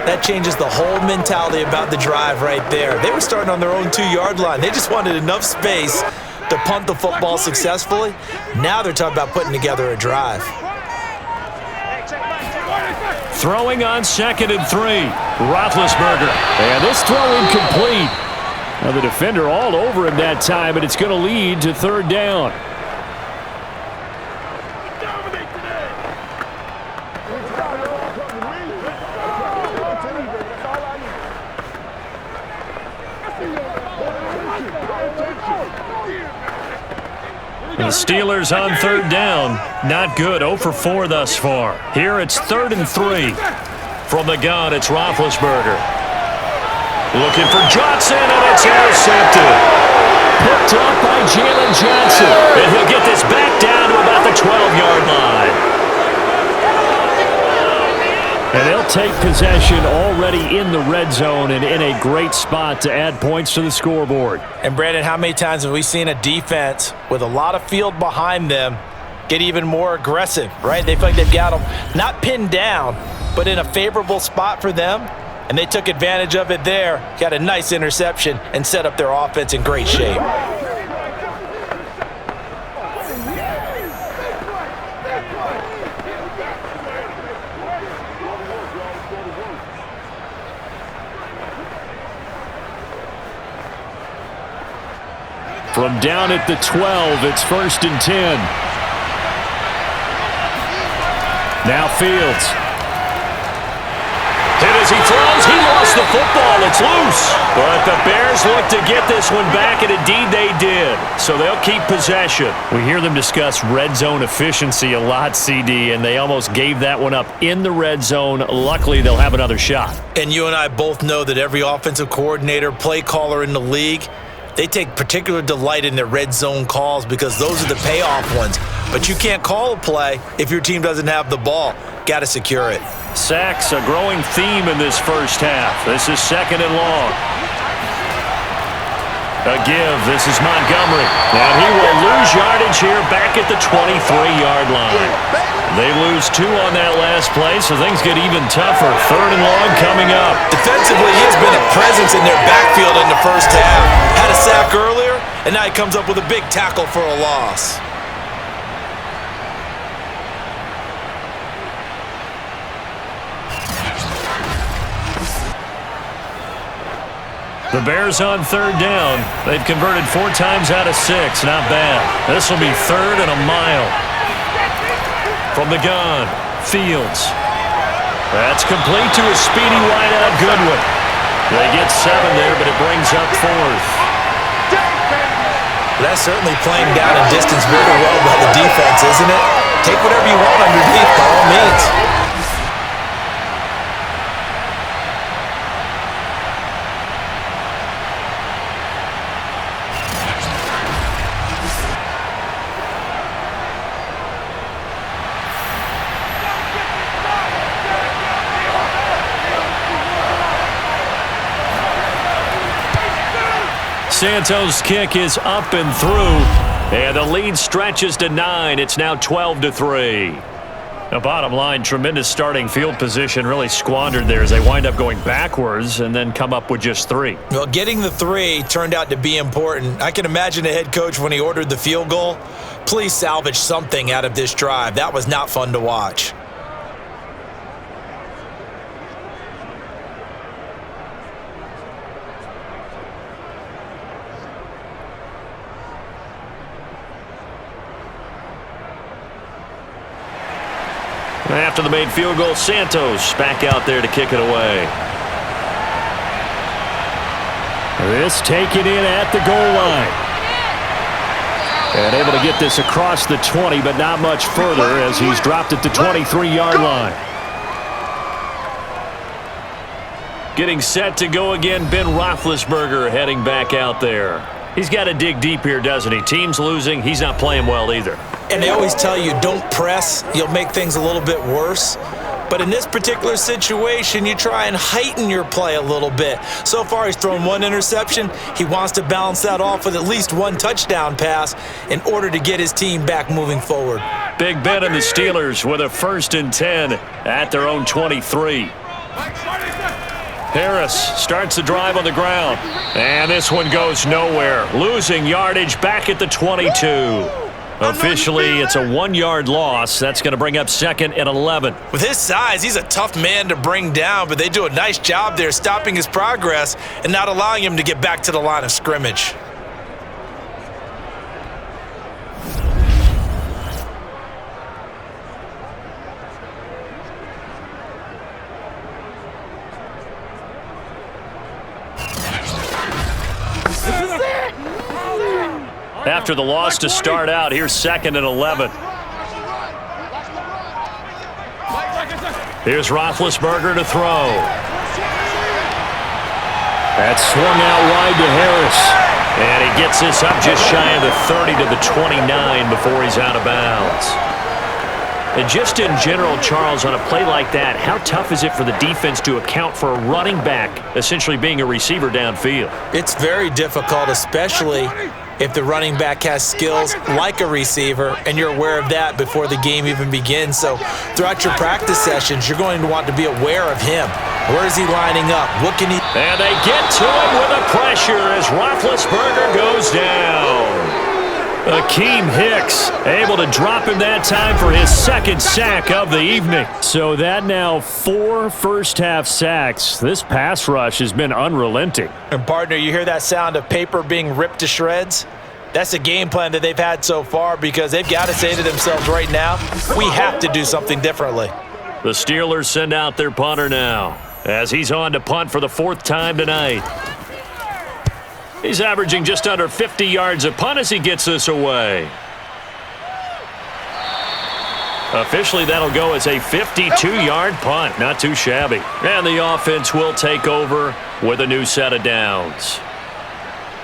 [SPEAKER 3] that changes the whole mentality about the drive right there. They were starting on their own 2-yard line. They just wanted enough space to punt the football successfully. Now they're talking about putting together a drive.
[SPEAKER 2] Throwing on 2nd and 3. Roethlisberger. And this throw incomplete. Now the defender all over him that time, and it's going to lead to 3rd down. The Steelers on 3rd down. Not good. 0 for 4 thus far. Here it's 3rd and 3. From the gun, it's Roethlisberger. Looking for Johnson, and it's intercepted. Picked up by Jalen Johnson. And he'll get this back down to about the 12-yard line. And they'll take possession already in the red zone and in a great spot to add points to the scoreboard.
[SPEAKER 3] And Brandon, how many times have we seen a defense with a lot of field behind them get even more aggressive, right? They feel like they've got them not pinned down, but in a favorable spot for them. And they took advantage of it there, got a nice interception, and set up their offense in great shape.
[SPEAKER 2] From down at the 12, it's 1st and 10. Now Fields. And as he throws, he lost the football. It's loose. But the Bears look to get this one back, and indeed they did. So they'll keep possession. We hear them discuss red zone efficiency a lot, CD, and they almost gave that one up in the red zone. Luckily, they'll have another shot.
[SPEAKER 3] And you and I both know that every offensive coordinator, play caller in the league, they take particular delight in their red zone calls because those are the payoff ones. But you can't call a play if your team doesn't have the ball. Got to secure it.
[SPEAKER 2] Sacks, a growing theme in this first half. This is 2nd and long. A give. This is Montgomery. And he will lose yardage here back at the 23-yard line. They lose 2 on that last play, so things get even tougher. 3rd and long coming up.
[SPEAKER 3] Defensively, he has been a presence in their backfield in the first half. Had a sack earlier, and now he comes up with a big tackle for a loss.
[SPEAKER 2] The Bears on 3rd down. They've converted 4 times out of 6. Not bad. This will be 3rd and a mile. From the gun, Fields. That's complete to a speedy wideout Goodwin. They get 7 there, but it brings up 4th.
[SPEAKER 3] That's certainly playing down and distance very well by the defense, isn't it? Take whatever you want underneath, by all means.
[SPEAKER 2] Santos' kick is up and through, and the lead stretches to 9. It's now 12-3. The bottom line, tremendous starting field position, really squandered there as they wind up going backwards and then come up with just 3.
[SPEAKER 3] Well, getting the 3 turned out to be important. I can imagine the head coach when he ordered the field goal. Please salvage something out of this drive. That was not fun to watch.
[SPEAKER 2] After the made field goal, Santos back out there to kick it away.
[SPEAKER 6] This taken in at the goal line. And able to get this across the 20, but not much further as he's dropped at the 23-yard line. Getting set to go again, Ben Roethlisberger heading back out there. He's got to dig deep here, doesn't he? Team's losing. He's not playing well either.
[SPEAKER 3] And they always tell you, don't press. You'll make things a little bit worse. But in this particular situation, you try and heighten your play a little bit. So far, he's thrown one interception. He wants to balance that off with at least one touchdown pass in order to get his team back moving forward.
[SPEAKER 6] Big Ben and the Steelers with a 1st and 10 at their own 23. Harris starts the drive on the ground. And this one goes nowhere. Losing yardage back at the 22. Officially, it's a 1-yard loss. That's going to bring up 2nd and 11.
[SPEAKER 3] With his size, he's a tough man to bring down, but they do a nice job there stopping his progress and not allowing him to get back to the line of scrimmage.
[SPEAKER 6] After the loss to start out, here's 2nd and 11. Here's Roethlisberger to throw. That's swung out wide to Harris. And he gets this up just shy of the 30 to the 29 before he's out of bounds. And just in general, Charles, on a play like that, how tough is it for the defense to account for a running back essentially being a receiver downfield?
[SPEAKER 3] It's very difficult, especially if the running back has skills like a receiver, and you're aware of that before the game even begins. So throughout your practice sessions, you're going to want to be aware of him. Where is he lining up? What can he...
[SPEAKER 6] And they get to him with the pressure as Roethlisberger goes down. Akeem Hicks able to drop him that time for his 2nd sack of the evening. So that now 4 first-half sacks. This pass rush has been unrelenting.
[SPEAKER 3] And partner, you hear that sound of paper being ripped to shreds? That's the game plan that they've had so far because they've got to say to themselves right now, we have to do something differently.
[SPEAKER 6] The Steelers send out their punter now as he's on to punt for the 4th time tonight. He's averaging just under 50 yards a punt as he gets this away. Officially, that'll go as a 52-yard punt. Not too shabby. And the offense will take over with a new set of downs.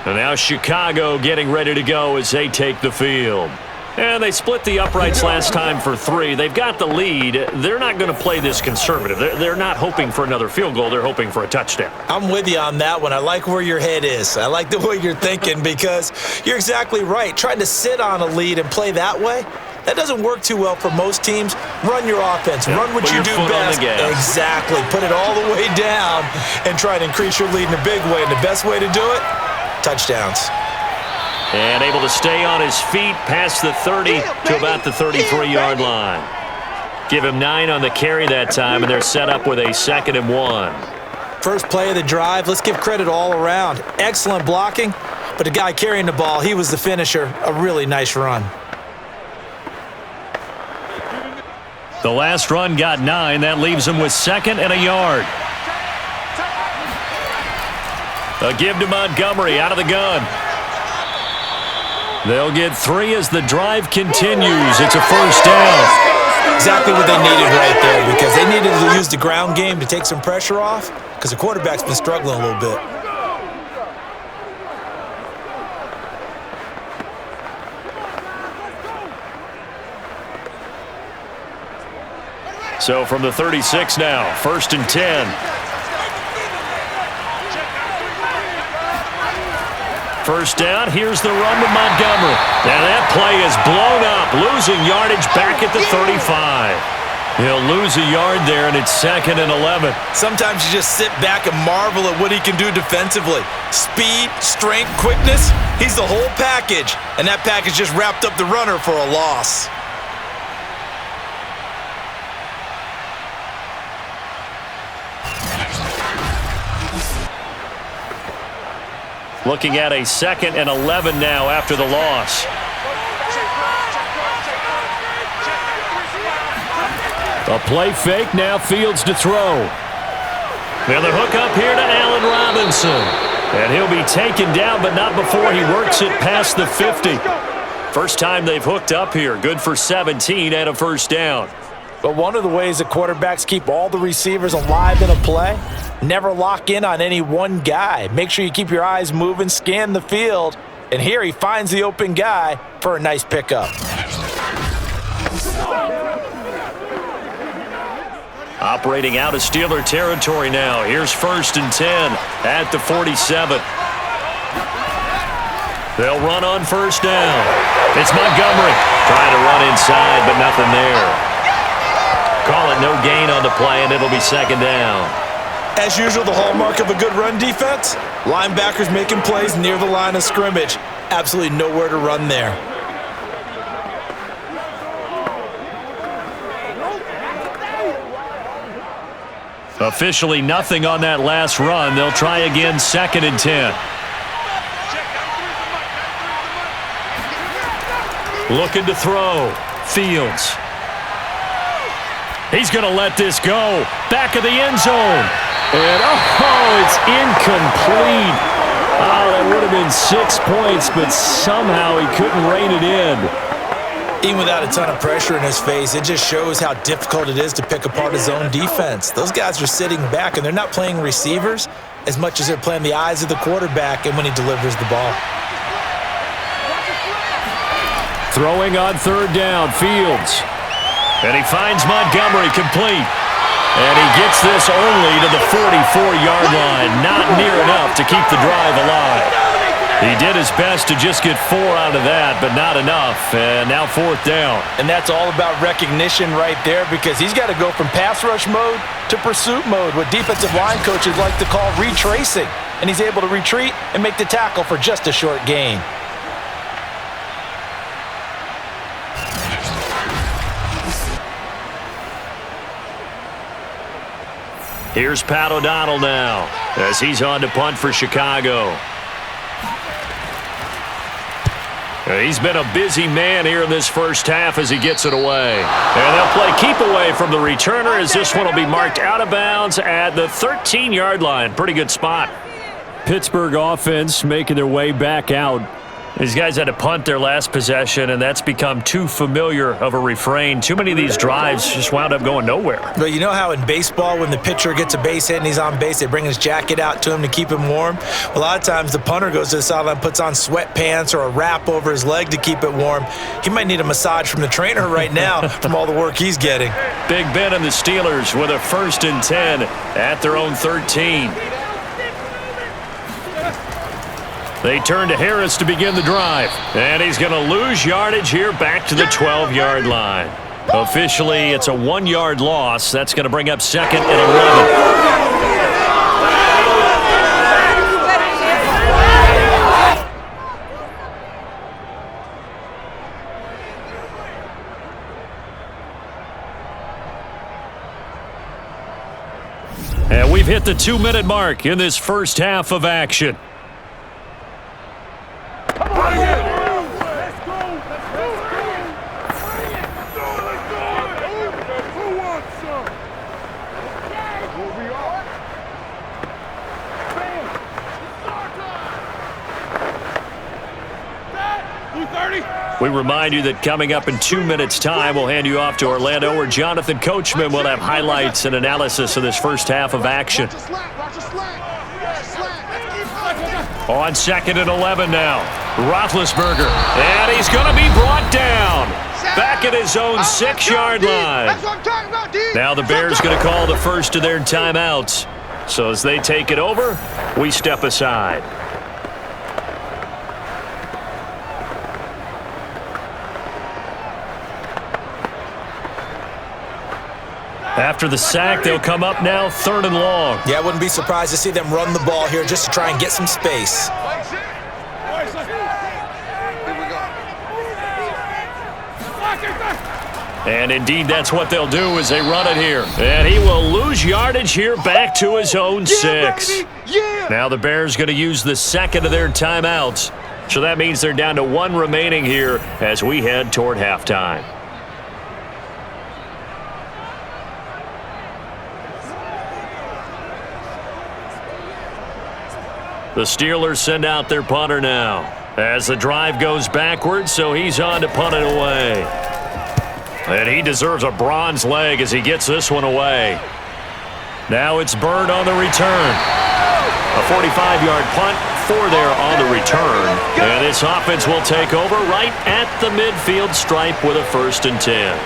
[SPEAKER 6] And now Chicago getting ready to go as they take the field. And they split the uprights last time for 3. They've got the lead. They're not going to play this conservative. They're not hoping for another field goal. They're hoping for a touchdown.
[SPEAKER 3] I'm with you on that one. I like where your head is. I like the way you're thinking because you're exactly right. Trying to sit on a lead and play that way, that doesn't work too well for most teams. Run your offense. Run what you do best. Exactly. Put it all the way down and try to increase your lead in a big way. And the best way to do it, touchdowns.
[SPEAKER 6] And able to stay on his feet past the 30 to about the 33-yard line. Give him 9 on the carry that time, and they're set up with a 2nd and 1.
[SPEAKER 3] First play of the drive, let's give credit all around. Excellent blocking, but the guy carrying the ball, he was the finisher. A really nice run.
[SPEAKER 6] The last run got 9. That leaves him with 2nd and a yard. A give to Montgomery out of the gun. They'll get 3 as the drive continues. It's a 1st down.
[SPEAKER 3] Exactly what they needed right there because they needed to use the ground game to take some pressure off because the quarterback's been struggling a little bit.
[SPEAKER 6] So from the 36 now, 1st and 10. First down, here's the run to Montgomery. Now that play is blown up, losing yardage back at the 35. He'll lose a yard there, and it's 2nd and 11.
[SPEAKER 3] Sometimes you just sit back and marvel at what he can do defensively. Speed, strength, quickness, he's the whole package. And that package just wrapped up the runner for a loss.
[SPEAKER 6] Looking at a 2nd and 11 now after the loss. A play fake, now Fields to throw. Now the hook up here to Allen Robinson. And he'll be taken down, but not before he works it past the 50. First time they've hooked up here. Good for 17 and a first down.
[SPEAKER 3] But one of the ways that quarterbacks keep all the receivers alive in a play, never lock in on any one guy. Make sure you keep your eyes moving, scan the field, and here he finds the open guy for a nice pickup.
[SPEAKER 6] Operating out of Steeler territory now. Here's 1st and 10 at the 47. They'll run on 1st down. It's Montgomery trying to run inside, but nothing there. Call it no gain on the play, and it'll be 2nd down.
[SPEAKER 5] As usual, the hallmark of a good run defense, linebackers making plays near the line of scrimmage. Absolutely nowhere to run there.
[SPEAKER 6] Officially nothing on that last run. They'll try again 2nd and 10. Looking to throw. Fields. He's going to let this go. Back of the end zone. And, it's incomplete. Oh, that would have been 6 points, but somehow he couldn't rein it in.
[SPEAKER 3] Even without a ton of pressure in his face, it just shows how difficult it is to pick apart his own defense. Those guys are sitting back, and they're not playing receivers as much as they're playing the eyes of the quarterback and when he delivers the ball.
[SPEAKER 6] Throwing on 3rd down, Fields. And he finds Montgomery complete. And he gets this only to the 44-yard line. Not near enough to keep the drive alive. He did his best to just get 4 out of that, but not enough. And now 4th down.
[SPEAKER 3] And that's all about recognition right there, because he's got to go from pass rush mode to pursuit mode, what defensive line coaches like to call retracing. And he's able to retreat and make the tackle for just a short gain.
[SPEAKER 6] Here's Pat O'Donnell now as he's on to punt for Chicago. He's been a busy man here in this first half as he gets it away. And they'll play keep away from the returner as this one will be marked out of bounds at the 13-yard line. Pretty good spot. Pittsburgh offense making their way back out. These guys had to punt their last possession, and that's become too familiar of a refrain. Too many of these drives just wound up going nowhere.
[SPEAKER 3] But you know how in baseball, when the pitcher gets a base hit and he's on base, they bring his jacket out to him to keep him warm? A lot of times the punter goes to the sideline, puts on sweatpants or a wrap over his leg to keep it warm. He might need a massage from the trainer right now from all the work he's getting.
[SPEAKER 6] Big Ben and the Steelers with a 1st and 10 at their own 13. They turn to Harris to begin the drive. And he's going to lose yardage here back to the 12-yard line. Officially, it's a 1-yard loss. That's going to bring up 2nd and 11. And we've hit the 2-minute mark in this first half of action. We remind you that coming up in 2 minutes' time, we'll hand you off to Orlando, where Jonathan Coachman will have highlights and analysis of this first half of action. On 2nd and 11 now, Roethlisberger, and he's going to be brought down back at his own 6-yard line. Now the Bears going to call the first of their timeouts. So as they take it over, we step aside. After the sack, they'll come up now 3rd and long.
[SPEAKER 3] Yeah, I wouldn't be surprised to see them run the ball here just to try and get some space.
[SPEAKER 6] And indeed, that's what they'll do as they run it here. And he will lose yardage here back to his own 6. Now the Bears going to use the 2nd of their timeouts. So that means they're down to 1 remaining here as we head toward halftime. The Steelers send out their punter now. As the drive goes backwards, so he's on to punt it away. And he deserves a bronze leg as he gets this one away. Now it's Bird on the return. A 45-yard punt, 4 there on the return. And this offense will take over right at the midfield stripe with a 1st and 10.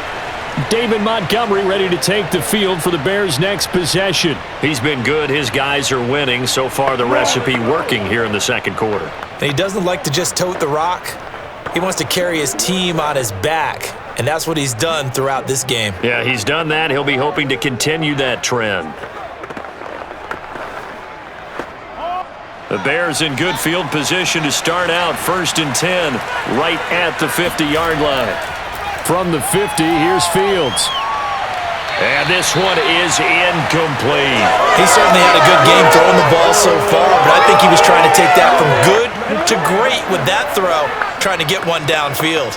[SPEAKER 2] David Montgomery ready to take the field for the Bears' next possession.
[SPEAKER 6] He's been good. His guys are winning. So far, the recipe working here in the second quarter.
[SPEAKER 3] And he doesn't like to just tote the rock. He wants to carry his team on his back, and that's what he's done throughout this game.
[SPEAKER 6] Yeah, he's done that. He'll be hoping to continue that trend. The Bears in good field position to start out 1st and 10 right at the 50-yard line.
[SPEAKER 2] From the 50, here's Fields.
[SPEAKER 6] And this one is incomplete.
[SPEAKER 3] He certainly had a good game throwing the ball so far, but I think he was trying to take that from good to great with that throw, trying to get one downfield.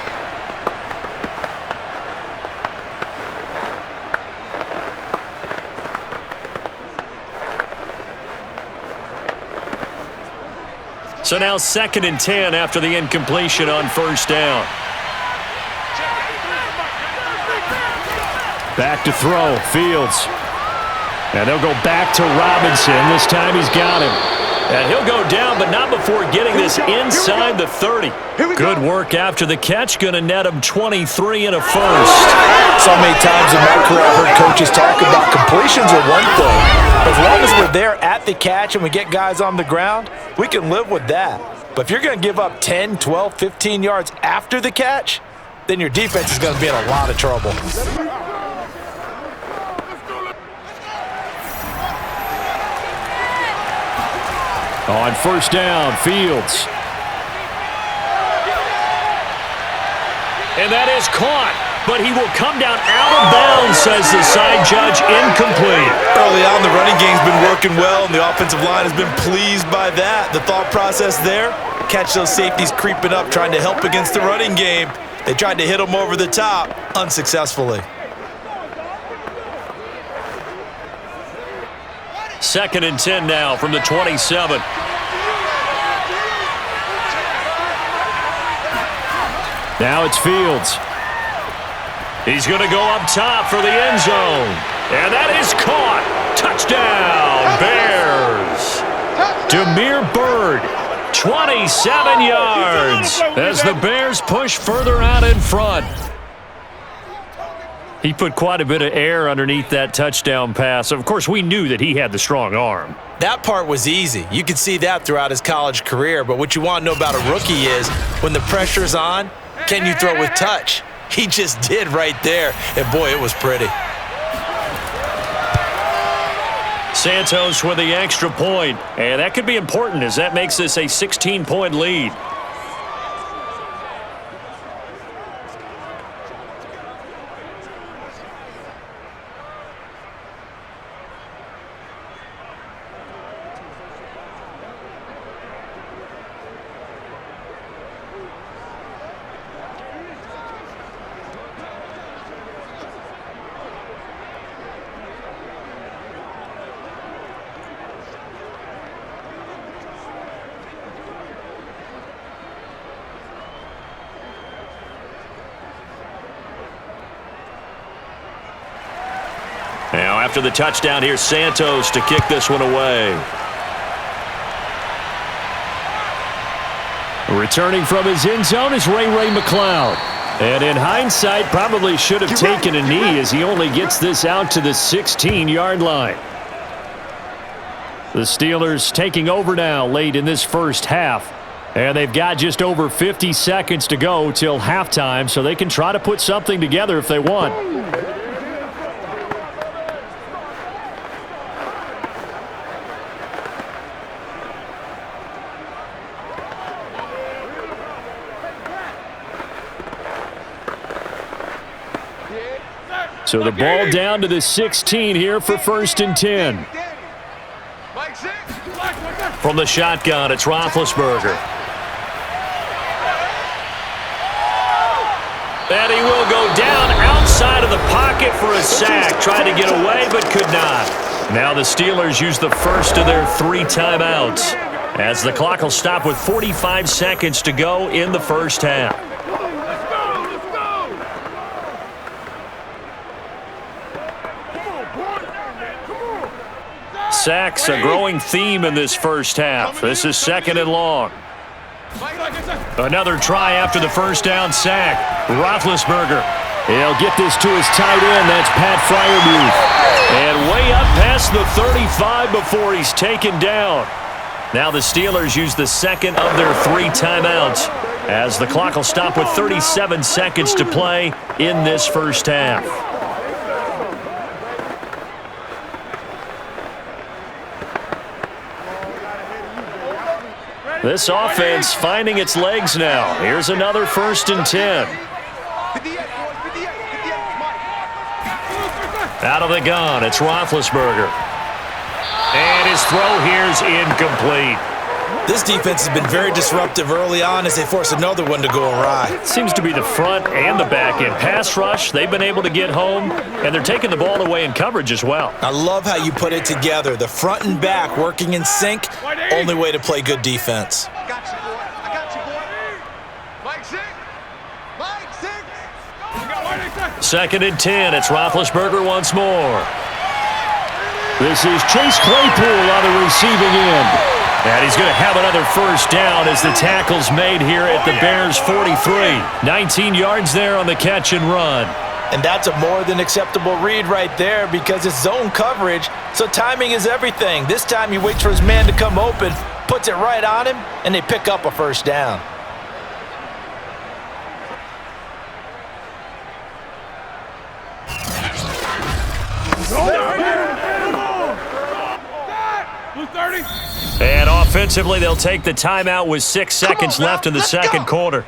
[SPEAKER 6] So now 2nd and 10 after the incompletion on 1st down.
[SPEAKER 2] Back to throw, Fields. And they'll go back to Robinson. This time he's got him.
[SPEAKER 6] And he'll go down, but not before getting this inside the 30. Good work after the catch. Going to net him 23 and a 1st.
[SPEAKER 3] So many times in my career I've heard coaches talk about completions are one thing. As long as we're there at the catch and we get guys on the ground, we can live with that. But if you're going to give up 10, 12, 15 yards after the catch, then your defense is going to be in a lot of trouble.
[SPEAKER 2] On 1st down, Fields.
[SPEAKER 6] And that is caught, but he will come down out of bounds, says the side judge, incomplete.
[SPEAKER 5] Early on, the running game's been working well, and the offensive line has been pleased by that. The thought process there, catch those safeties creeping up, trying to help against the running game. They tried to hit them over the top, unsuccessfully.
[SPEAKER 6] 2nd and 10 now from the 27.
[SPEAKER 2] Now it's Fields.
[SPEAKER 6] He's going to go up top for the end zone. And that is caught. Touchdown, Bears. Damiere Byrd, 27 yards as the Bears push further out in front.
[SPEAKER 2] He put quite a bit of air underneath that touchdown pass. Of course, we knew that he had the strong arm.
[SPEAKER 3] That part was easy. You could see that throughout his college career. But what you want to know about a rookie is when the pressure's on, can you throw with touch? He just did right there. And, boy, it was pretty.
[SPEAKER 6] Santos with the extra point. And that could be important as that makes this a 16-point lead. Now, after the touchdown, here's Santos to kick this one away.
[SPEAKER 2] Returning from his end zone is Ray McCloud. And in hindsight, probably should have taken a knee as he only gets this out to the 16-yard line. The Steelers taking over now late in this first half. And they've got just over 50 seconds to go till halftime, so they can try to put something together if they want. So the ball down to the 16 here for 1st and 10.
[SPEAKER 6] From the shotgun, it's Roethlisberger. And he will go down outside of the pocket for a sack. Tried to get away, but could not. Now the Steelers use the first of their 3 timeouts.
[SPEAKER 2] as the clock will stop with 45 seconds to go in the first half. Sacks, a growing theme in this first half. This is 2nd and long. Another try after the first down sack. Roethlisberger. He'll get this to his tight end. That's Pat Freiermuth. And way up past the 35 before he's taken down. Now the Steelers use the second of their 3 timeouts as the clock will stop with 37 seconds to play in this first half. This offense finding its legs now. Here's another 1st and 10. Out of the gun, it's Roethlisberger. And his throw here's incomplete.
[SPEAKER 5] This defense has been very disruptive early on as they force another one to go awry.
[SPEAKER 2] Seems to be the front and the back end. Pass rush, they've been able to get home, and they're taking the ball away in coverage as well.
[SPEAKER 5] I love how you put it together. The front and back working in sync, only way to play good defense.
[SPEAKER 7] I got you, boy. I got you, boy. Mike 6. Mike 6.
[SPEAKER 2] 2nd and 10. It's Roethlisberger once more. This is Chase Claypool on the receiving end. And he's going to have another first down as the tackle's made here at the Bears' 43. 19 yards there on the catch and run.
[SPEAKER 3] And that's a more than acceptable read right there because it's zone coverage, so timing is everything. This time he waits for his man to come open, puts it right on him, and they pick up a first down.
[SPEAKER 2] And offensively, they'll take the timeout with 6 seconds left in the second quarter.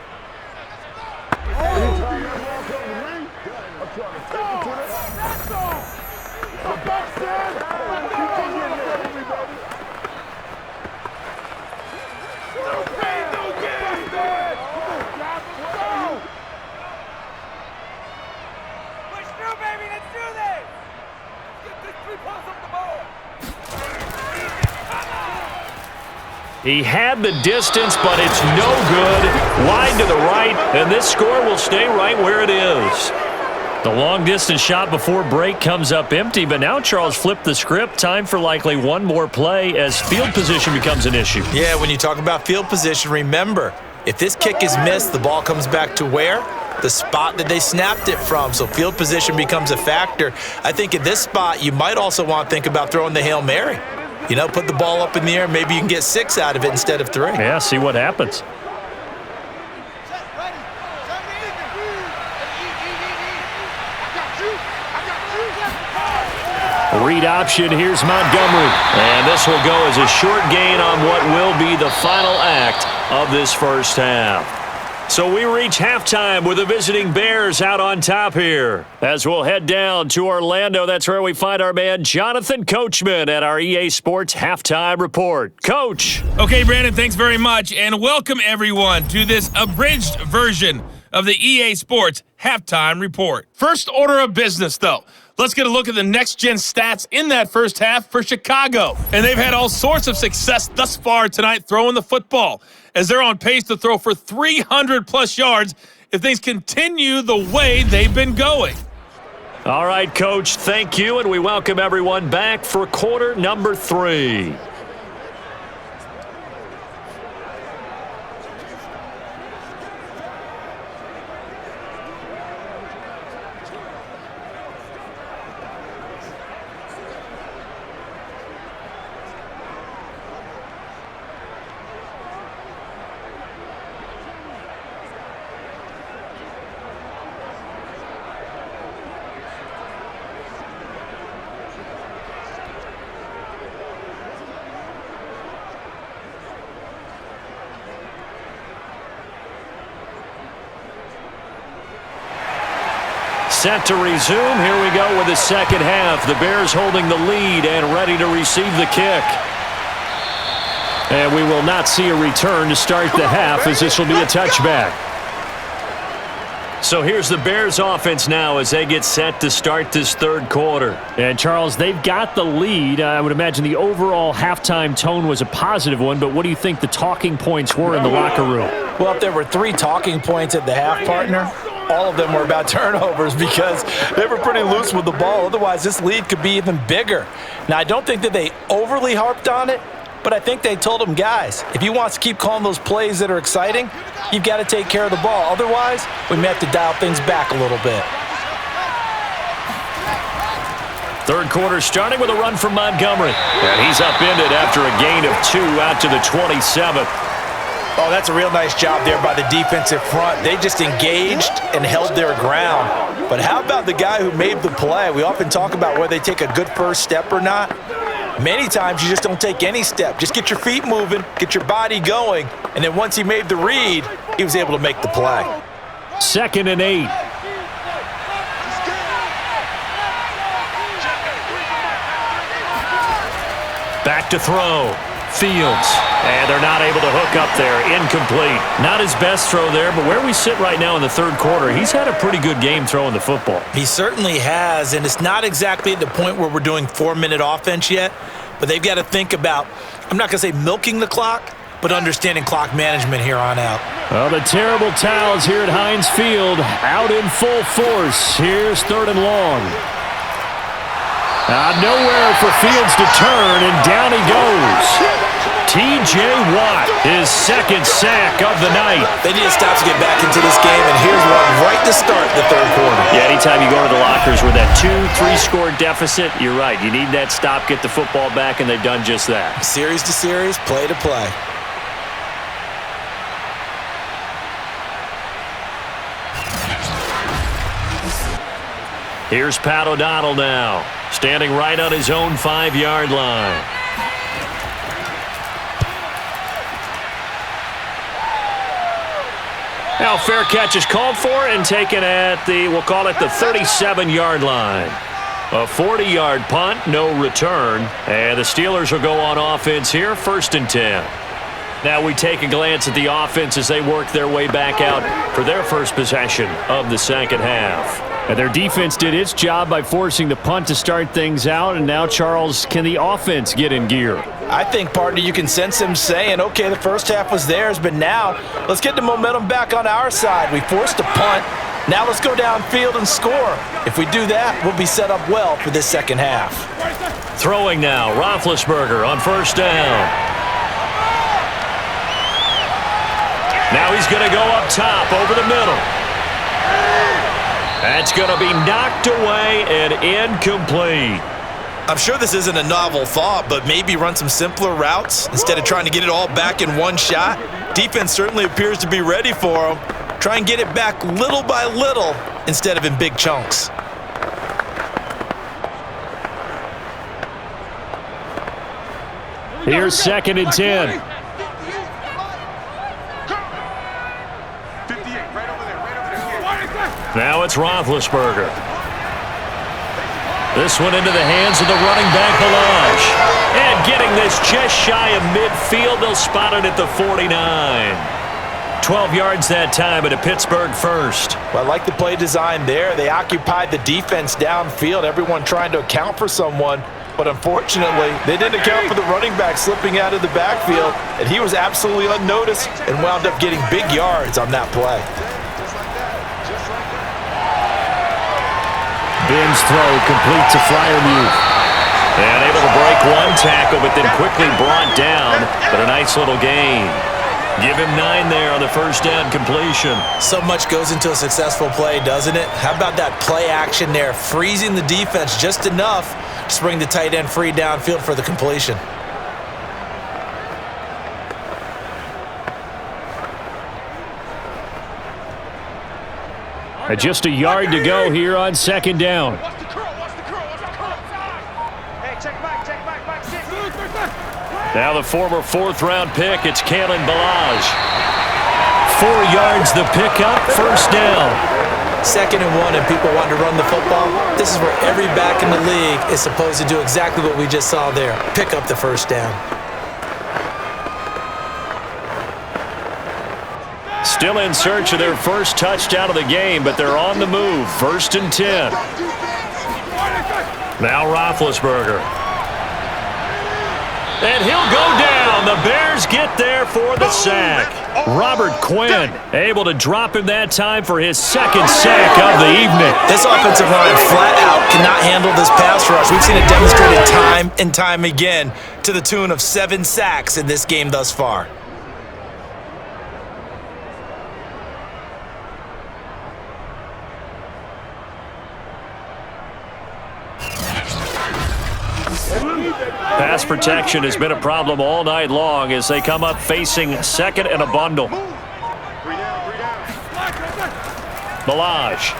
[SPEAKER 2] He had the distance, but it's no good. Wide to the right, and this score will stay right where it is. The long-distance shot before break comes up empty, but now Charles flipped the script. Time for likely one more play as field position becomes an issue.
[SPEAKER 3] Yeah, when you talk about field position, remember, if this kick is missed, the ball comes back to where? The spot that they snapped it from, so field position becomes a factor. I think at this spot, you might also want to think about throwing the Hail Mary. You know, put the ball up in the air. Maybe you can get 6 out of it instead of 3.
[SPEAKER 2] Yeah, see what happens. Read option, here's Montgomery. And this will go as a short gain on what will be the final act of this first half. So we reach halftime with the visiting Bears out on top here. As we'll head down to Orlando, that's where we find our man Jonathan Coachman at our EA Sports Halftime Report. Coach.
[SPEAKER 8] Okay, Brandon, thanks very much, and welcome everyone to this abridged version of the EA Sports Halftime Report. First order of business, though. Let's get a look at the next-gen stats in that first half for Chicago. And they've had all sorts of success thus far tonight throwing the football, as they're on pace to throw for 300-plus yards if things continue the way they've been going.
[SPEAKER 2] All right, Coach, thank you, and we welcome everyone back for quarter number 3. Set to resume. Here we go with the second half. The Bears holding the lead and ready to receive the kick. And we will not see a return to start the half as this will be a touchback.
[SPEAKER 6] So here's the Bears offense now as they get set to start this third quarter.
[SPEAKER 2] And Charles, they've got the lead. I would imagine the overall halftime tone was a positive one, but what do you think the talking points were in the locker room?
[SPEAKER 3] Well, if there were 3 talking points at the half, partner, all of them were about turnovers because they were pretty loose with the ball. Otherwise, this lead could be even bigger. Now, I don't think that they overly harped on it, but I think they told them, guys, if you want to keep calling those plays that are exciting, you've got to take care of the ball. Otherwise, we may have to dial things back a little bit.
[SPEAKER 6] Third quarter starting with a run from Montgomery. And he's upended after a gain of 2 out to the 27th.
[SPEAKER 3] Oh, that's a real nice job there by the defensive front. They just engaged and held their ground. But how about the guy who made the play? We often talk about whether they take a good first step or not. Many times you just don't take any step. Just get your feet moving, get your body going, and then once he made the read, he was able to make the play.
[SPEAKER 2] 2nd and 8.
[SPEAKER 6] Back to throw. Fields. And they're not able to hook up there. Incomplete. Not his best throw there, but where we sit right now in the third quarter, he's had a pretty good game throwing the football.
[SPEAKER 3] He certainly has, and it's not exactly at the point where we're doing 4-minute offense yet, but they've got to think about, I'm not going to say milking the clock, but understanding clock management here on out.
[SPEAKER 2] Well, the terrible towels here at Heinz Field out in full force. Here's 3rd and long. Nowhere for Fields to turn, and down he goes. T.J. Watt, his 2nd sack of the night.
[SPEAKER 3] They need to stop to get back into this game, and here's one right to start the third quarter.
[SPEAKER 6] Yeah, anytime you go to the lockers with that 2-3 score deficit, you're right. You need that stop, get the football back, and they've done just that.
[SPEAKER 3] Series to series, play to play.
[SPEAKER 6] Here's Pat O'Donnell now, standing right on his own 5-yard line. Now, fair catch is called for and taken at the, we'll call it the 37-yard line. A 40-yard punt, no return. And the Steelers will go on offense here, 1st and 10. Now we take a glance at the offense as they work their way back out for their first possession of the second half.
[SPEAKER 2] And their defense did its job by forcing the punt to start things out. And now, Charles, can the offense get in gear?
[SPEAKER 3] I think, partner, you can sense him saying, okay, the first half was theirs, but now let's get the momentum back on our side. We forced a punt. Now let's go downfield and score. If we do that, we'll be set up well for this second half.
[SPEAKER 6] Throwing now, Roethlisberger on 1st down. Now he's going to go up top over the middle. That's going to be knocked away and incomplete.
[SPEAKER 5] I'm sure this isn't a novel thought, but maybe run some simpler routes instead of trying to get it all back in one shot. Defense certainly appears to be ready for them. Try and get it back little by little instead of in big chunks.
[SPEAKER 2] Here's 2nd and 10.
[SPEAKER 6] Now it's Roethlisberger. This one into the hands of the running back, Balaj. And getting this just shy of midfield, they'll spot it at the 49. 12 yards that time at a Pittsburgh first.
[SPEAKER 3] Well, I like the play design there. They occupied the defense downfield, everyone trying to account for someone. But unfortunately, they didn't account for the running back slipping out of the backfield, and he was absolutely unnoticed and wound up getting big yards on that play.
[SPEAKER 2] Ben's throw complete to Freiermuth.
[SPEAKER 6] And able to break one tackle, but then quickly brought down. But a nice little gain. Give him 9 there on the 1st down completion.
[SPEAKER 3] So much goes into a successful play, doesn't it? How about that play action there, freezing the defense just enough to bring the tight end free downfield for the completion.
[SPEAKER 2] Just a yard to go here on 2nd down.
[SPEAKER 6] Now the former 4th-round pick, it's Kalen Balaj. 4 yards the pickup, 1st down.
[SPEAKER 3] 2nd and 1 and people want to run the football. This is where every back in the league is supposed to do exactly what we just saw there. Pick up the 1st down.
[SPEAKER 6] Still in search of their first touchdown of the game, but they're on the move. 1st and 10. Now Roethlisberger. And he'll go down. The Bears get there for the sack. Robert Quinn able to drop him that time for his 2nd sack of the evening.
[SPEAKER 3] This offensive line flat out cannot handle this pass rush. We've seen it demonstrated time and time again to the tune of 7 sacks in this game thus far.
[SPEAKER 6] Pass protection has been a problem all night long as they come up facing 2nd and a bundle. Milage.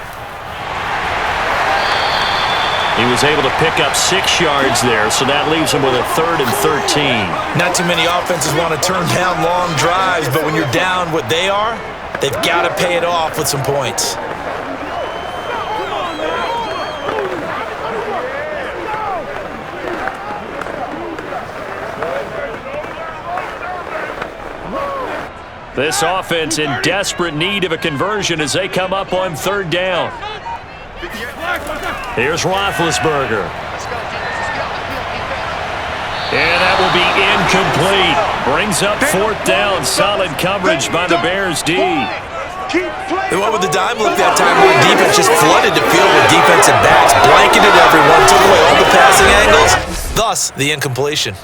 [SPEAKER 6] He was able to pick up 6 yards there, so that leaves him with a 3rd and 13.
[SPEAKER 3] Not too many offenses want to turn down long drives, but when you're down what they are, they've got to pay it off with some points.
[SPEAKER 6] This offense in desperate need of a conversion as they come up on 3rd down. Here's Roethlisberger. And that will be incomplete. Brings up 4th down. Solid coverage by the Bears D.
[SPEAKER 3] They went with the dime look that time where defense just flooded the field with defensive backs, blanketed everyone, took away all the passing angles, thus the incompletion.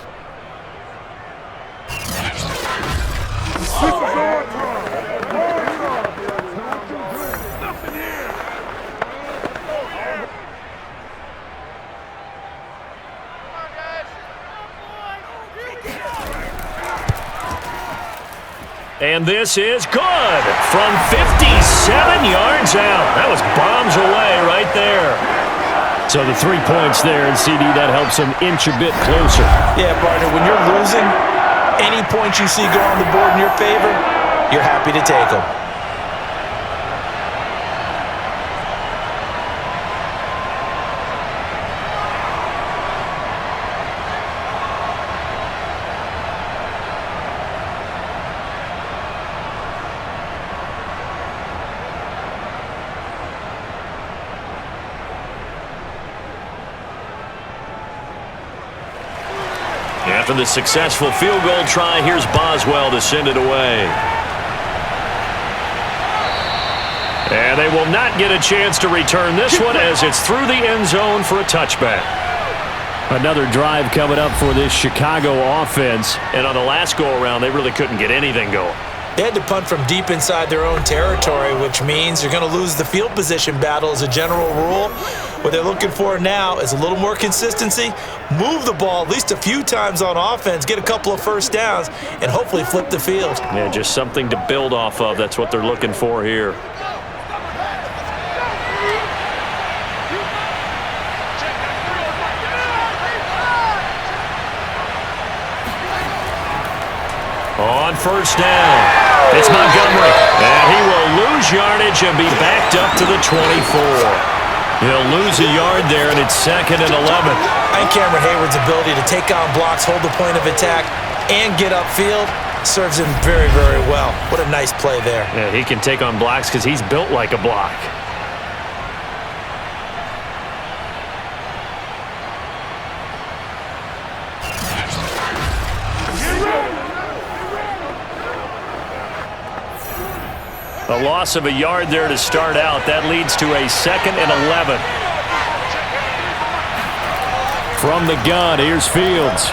[SPEAKER 6] And this is good from 57 yards out. That was bombs away right there.
[SPEAKER 2] So the 3 points there, and CD, that helps them inch a bit closer.
[SPEAKER 3] Yeah, partner, when you're losing, any points you see go on the board in your favor, you're happy to take them.
[SPEAKER 6] After the successful field goal try, here's Boswell to send it away. And they will not get a chance to return this one as it's through the end zone for a touchback.
[SPEAKER 2] Another drive coming up for this Chicago offense.
[SPEAKER 6] And on the last go-around, they really couldn't get anything going.
[SPEAKER 3] They had to punt from deep inside their own territory, which means you're going to lose the field position battle as a general rule. What they're looking for now is a little more consistency, move the ball at least a few times on offense, get a couple of first downs, and hopefully flip the field.
[SPEAKER 6] Yeah, just something to build off of. That's what they're looking for here. On 1st down, it's Montgomery, and he will lose yardage and be backed up to the 24. He'll lose a yard there, and it's 2nd and 11.
[SPEAKER 3] And Cameron Hayward's ability to take on blocks, hold the point of attack, and get upfield serves him very, very well. What a nice play there.
[SPEAKER 6] Yeah, he can take on blocks because he's built like a block. A loss of a yard there to start out. That leads to a 2nd and 11.
[SPEAKER 2] From the gun, here's Fields.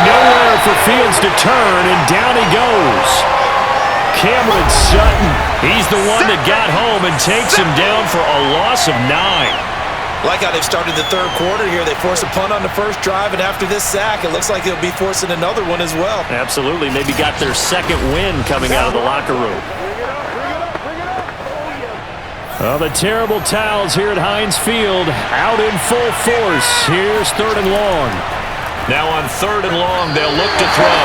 [SPEAKER 2] Nowhere for Fields to turn, and down he goes. Cameron Sutton, he's the one that got home and takes him down for a loss of 9.
[SPEAKER 3] Like how they've started the 3rd quarter here. They force a punt on the first drive, and after this sack, it looks like they'll be forcing another one as well.
[SPEAKER 6] Absolutely. Maybe got their 2nd win coming out of the locker room.
[SPEAKER 2] Oh, the terrible towels here at Heinz Field out in full force. Here's 3rd and long.
[SPEAKER 6] Now on 3rd and long, they'll look to throw.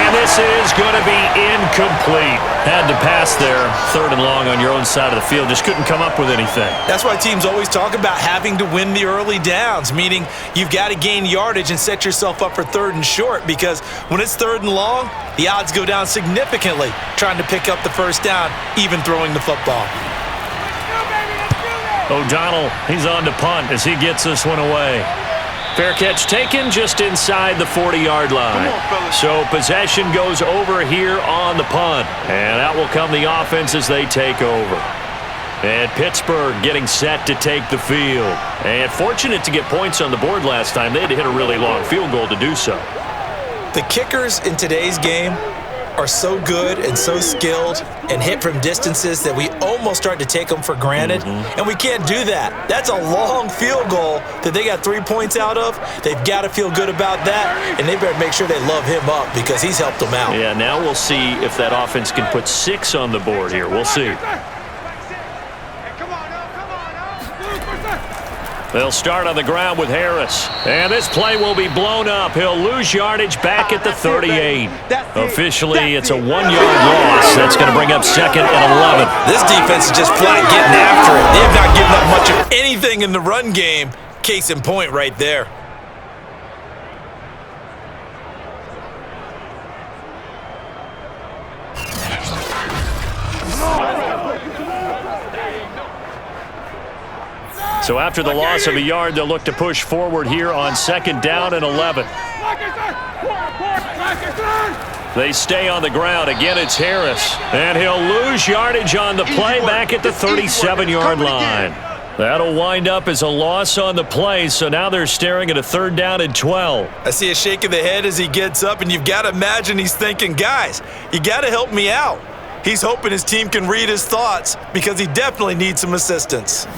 [SPEAKER 6] And this is going to be incomplete. Had to pass there. 3rd and long on your own side of the field. Just couldn't come up with anything.
[SPEAKER 5] That's why teams always talk about having to win the early downs, meaning you've got to gain yardage and set yourself up for 3rd and short, because when it's 3rd and long, the odds go down significantly trying to pick up the first down, even throwing the football.
[SPEAKER 6] O'Donnell, he's on to punt as he gets this one away. Fair catch taken just inside the 40-yard line. So possession goes over here on the punt. And out will come the offense as they take over. And Pittsburgh getting set to take the field. And fortunate to get points on the board last time. They had to hit a really long field goal to do so.
[SPEAKER 5] The kickers in today's game are so good and so skilled and hit from distances that we almost start to take them for granted, and we can't do that. That's a long field goal that they got 3 points out of. They've got to feel good about that, and they better make sure they love him up because he's helped them out.
[SPEAKER 6] Yeah, now we'll see if that offense can put 6 on the board here. We'll see. They'll start on the ground with Harris. And this play will be blown up. He'll lose yardage back at the 38. Officially, it's a 1-yard loss. That's going to bring up 2nd and 11.
[SPEAKER 5] This defense is just flat getting after it. They have not given up much of anything in the run game. Case in point right there.
[SPEAKER 6] So after the loss of a yard, they'll look to push forward here on 2nd down and 11. They stay on the ground. Again, it's Harris. And he'll lose yardage on the play back at the 37-yard line. That'll wind up as a loss on the play, so now they're staring at a 3rd down and 12.
[SPEAKER 5] I see a shake of the head as he gets up, and you've got to imagine he's thinking, guys, you got to help me out. He's hoping his team can read his thoughts because he definitely needs some assistance.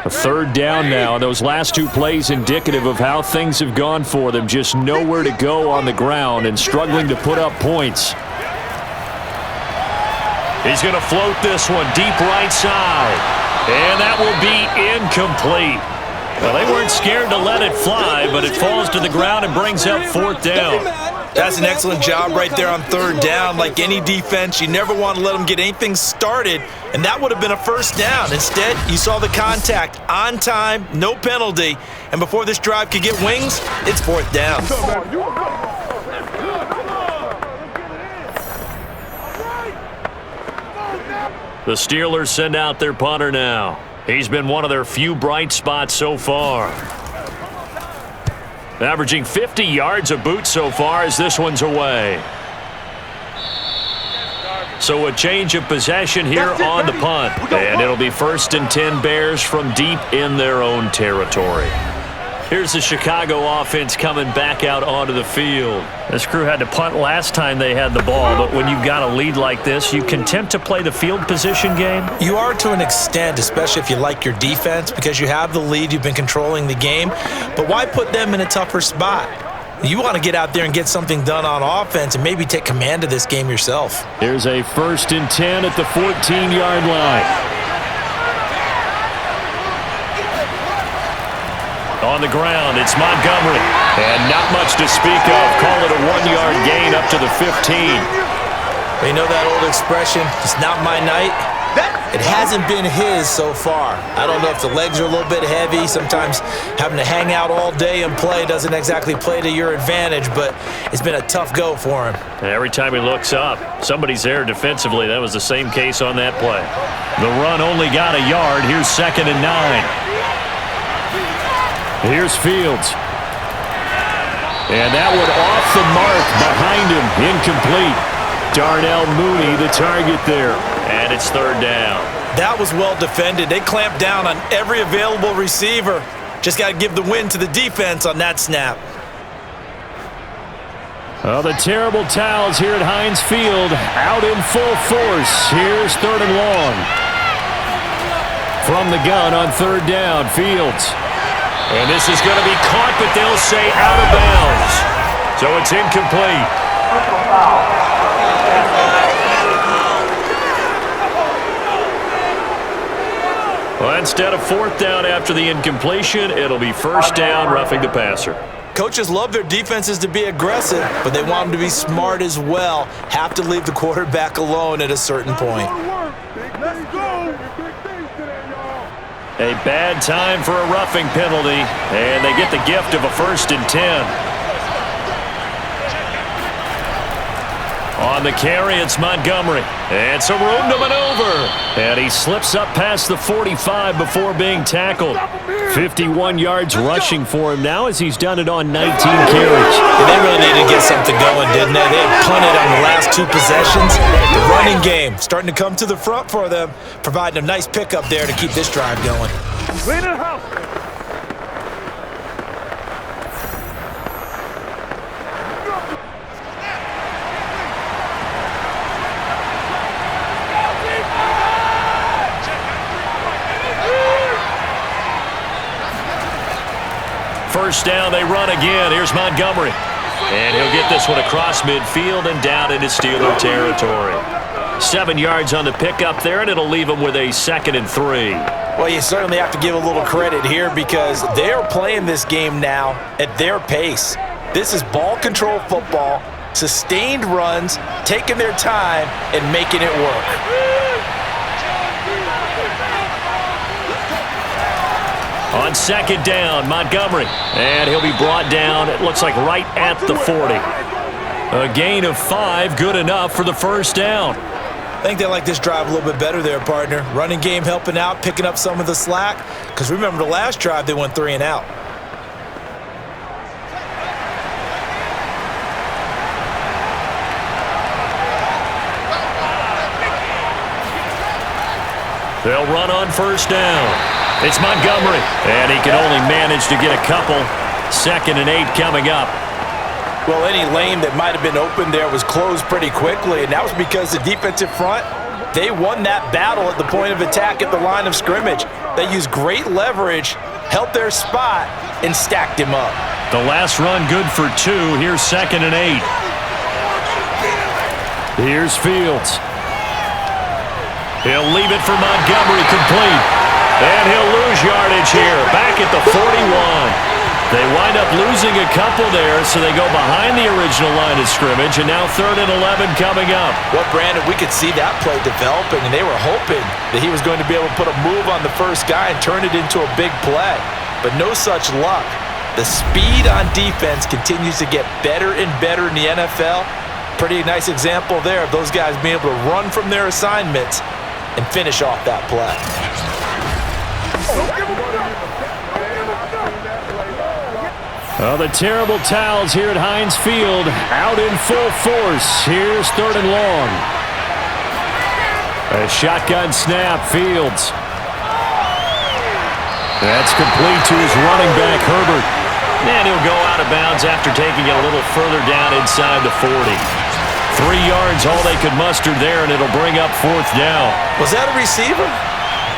[SPEAKER 6] A 3rd down now. Those last 2 plays indicative of how things have gone for them. Just nowhere to go on the ground and struggling to put up points. He's going to float this one deep right side. And that will be incomplete. Well, they weren't scared to let it fly, but it falls to the ground and brings up 4th down.
[SPEAKER 5] That's an excellent job right there on 3rd down. Like any defense, you never want to let them get anything started, and that would have been a 1st down. Instead, you saw the contact on time, no penalty, and before this drive could get wings, it's 4th down.
[SPEAKER 6] The Steelers send out their punter now. He's been one of their few bright spots so far. Averaging 50 yards a boot so far as this one's away. So a change of possession here on the punt. And it'll be 1st and 10 Bears from deep in their own territory. Here's the Chicago offense coming back out onto the field. This crew had to punt last time they had the ball, but when you've got a lead like this, you can attempt to play the field position game.
[SPEAKER 5] You are to an extent, especially if you like your defense, because you have the lead, you've been controlling the game. But why put them in a tougher spot? You want to get out there and get something done on offense and maybe take command of this game yourself.
[SPEAKER 6] Here's a 1st and 10 at the 14-yard line. On the ground, it's Montgomery. And not much to speak of. Call it a 1-yard gain up to the 15.
[SPEAKER 5] Well, you know that old expression, it's not my night? It hasn't been his so far. I don't know if the legs are a little bit heavy. Sometimes having to hang out all day and play doesn't exactly play to your advantage, but it's been a tough go for him.
[SPEAKER 6] And every time he looks up, somebody's there defensively. That was the same case on that play. The run only got a yard. Here's 2nd and 9. Here's Fields. And that one off the mark behind him. Incomplete. Darnell Mooney, the target there. And it's 3rd down.
[SPEAKER 5] That was well defended. They clamped down on every available receiver. Just got to give the win to the defense on that snap.
[SPEAKER 6] Oh, the terrible towels here at Heinz Field out in full force. Here's 3rd and long. From the gun on 3rd down, Fields. And this is going to be caught, but they'll say out of bounds. So it's incomplete. Well, instead of fourth down after the incompletion, it'll be first down, roughing the passer.
[SPEAKER 3] Coaches love their defenses to be aggressive, but they want them to be smart as well. Have to leave the quarterback alone at a certain point.
[SPEAKER 4] Let's go.
[SPEAKER 6] A bad time for a roughing penalty, and they get the gift of a 1st and 10. On the carry, it's Montgomery. And some room to maneuver. And he slips up past the 45 before being tackled. 51 yards rushing for him now as he's done it on 19 carries.
[SPEAKER 3] And they really needed to get something going, didn't they? They had punted on the last 2 possessions. The running game starting to come to the front for them, providing a nice pickup there to keep this drive going.
[SPEAKER 4] Clean the house.
[SPEAKER 6] First down, they run again. Here's Montgomery. And he'll get this one across midfield and down into Steeler territory. 7 yards on the pickup there, and it'll leave him with a 2nd and 3.
[SPEAKER 3] Well, you certainly have to give a little credit here because they're playing this game now at their pace. This is ball control football, sustained runs, taking their time, and making it work.
[SPEAKER 6] On 2nd down, Montgomery. And he'll be brought down, it looks like right at the 40. A gain of 5, good enough for the first down.
[SPEAKER 3] I think they like this drive a little bit better there, partner. Running game helping out, picking up some of the slack. Because remember the last drive, they went 3 and out.
[SPEAKER 6] They'll run on first down. It's Montgomery, and he can only manage to get a couple. 2nd and 8 coming up.
[SPEAKER 3] Well, any lane that might have been open there was closed pretty quickly, and that was because the defensive front, they won that battle at the point of attack at the line of scrimmage. They used great leverage, held their spot, and stacked him up.
[SPEAKER 6] The last run good for 2. Here's 2nd and 8. Here's Fields. He'll leave it for Montgomery complete. And he'll lose yardage here, back at the 41. They wind up losing a couple there, so they go behind the original line of scrimmage, and now 3rd and 11 coming up.
[SPEAKER 3] Well, Brandon, we could see that play developing, and they were hoping that he was going to be able to put a move on the first guy and turn it into a big play. But no such luck. The speed on defense continues to get better and better in the NFL. Pretty nice example there of those guys being able to run from their assignments and finish off that play.
[SPEAKER 6] Oh, the terrible towels here at Heinz Field out in full force. Here's 3rd and long. A shotgun snap, Fields. That's complete to his running back, Herbert. And he'll go out of bounds after taking it a little further down inside the 40. 3 yards, all they could muster there, and it'll bring up 4th down.
[SPEAKER 3] Was that a receiver?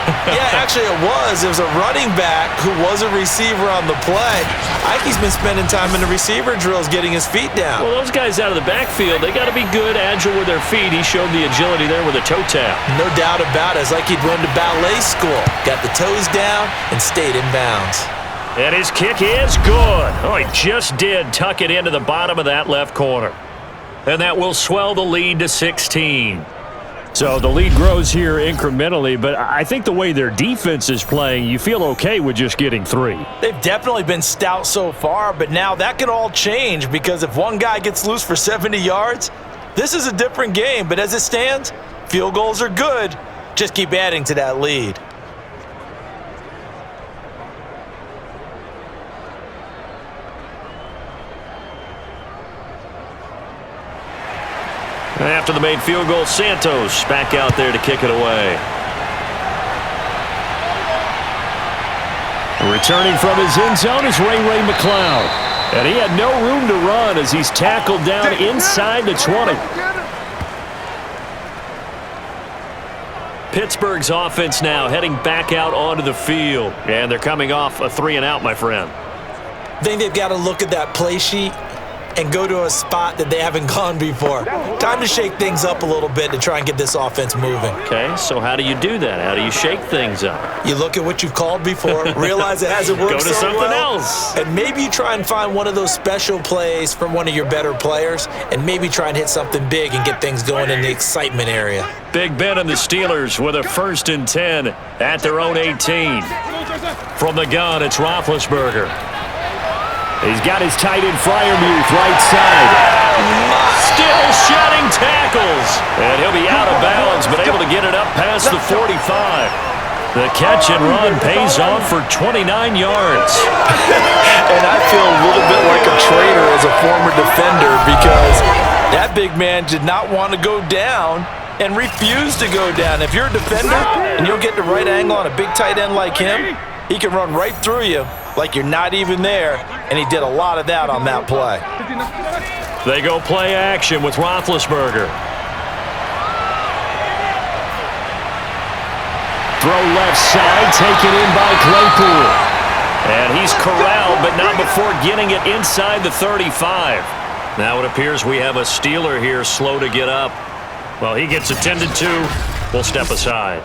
[SPEAKER 3] Yeah, actually it was. It was a running back who was a receiver on the play. Ikey's been spending time in the receiver drills getting his feet down.
[SPEAKER 6] Well, those guys out of the backfield, they got to be good, agile with their feet. He showed the agility there with a toe tap.
[SPEAKER 3] No doubt about it. It's like he'd run to ballet school. Got the toes down and stayed in bounds.
[SPEAKER 6] And his kick is good. Oh, he just did tuck it into the bottom of that left corner. And that will swell the lead to 16. So the lead grows here incrementally, but I think the way their defense is playing, you feel okay with just getting 3.
[SPEAKER 3] They've definitely been stout so far, but now that can all change because if one guy gets loose for 70 yards, this is a different game. But as it stands, field goals are good. Just keep adding to that lead.
[SPEAKER 6] After the made field goal, Santos back out there to kick it away. Returning from his end zone is Ray McCloud. And he had no room to run as he's tackled down inside the 20. Pittsburgh's offense now heading back out onto the field. And they're coming off a 3 and out, my friend.
[SPEAKER 3] I think they've got to look at that play sheet and go to a spot that they haven't gone before. Time to shake things up a little bit to try and get this offense moving.
[SPEAKER 6] Okay, so how do you do that? How do you shake things up?
[SPEAKER 3] You look at what you've called before, realize it hasn't worked
[SPEAKER 6] Go to
[SPEAKER 3] so
[SPEAKER 6] something
[SPEAKER 3] well,
[SPEAKER 6] else.
[SPEAKER 3] and maybe you try and find one of those special plays from one of your better players, and maybe try and hit something big and get things going in the excitement area.
[SPEAKER 6] Big Ben and the Steelers with a 1st and 10 at their own 18. From the gun, it's Roethlisberger.
[SPEAKER 2] He's got his tight end Freiermuth right side.
[SPEAKER 6] Still shedding tackles. And he'll be out of bounds, but able to get it up past the 45. The catch and run pays off for 29 yards.
[SPEAKER 3] And I feel a little bit like a traitor as a former defender because that big man did not want to go down and refused to go down. If you're a defender and you'll get the right angle on a big tight end like him, he can run right through you like you're not even there, and he did a lot of that on that play.
[SPEAKER 6] They go play action with Roethlisberger.
[SPEAKER 2] Throw left side, taken in by Claypool.
[SPEAKER 6] And he's corralled, but not before getting it inside the 35. Now it appears we have a Steeler here slow to get up. Well, he gets attended to. We'll step aside.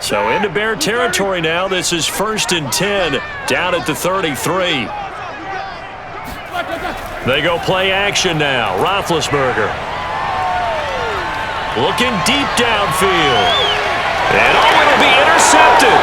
[SPEAKER 6] So into Bear territory now. This is 1st and 10 down at the 33. They go play action now. Roethlisberger looking deep downfield. And it'll be intercepted.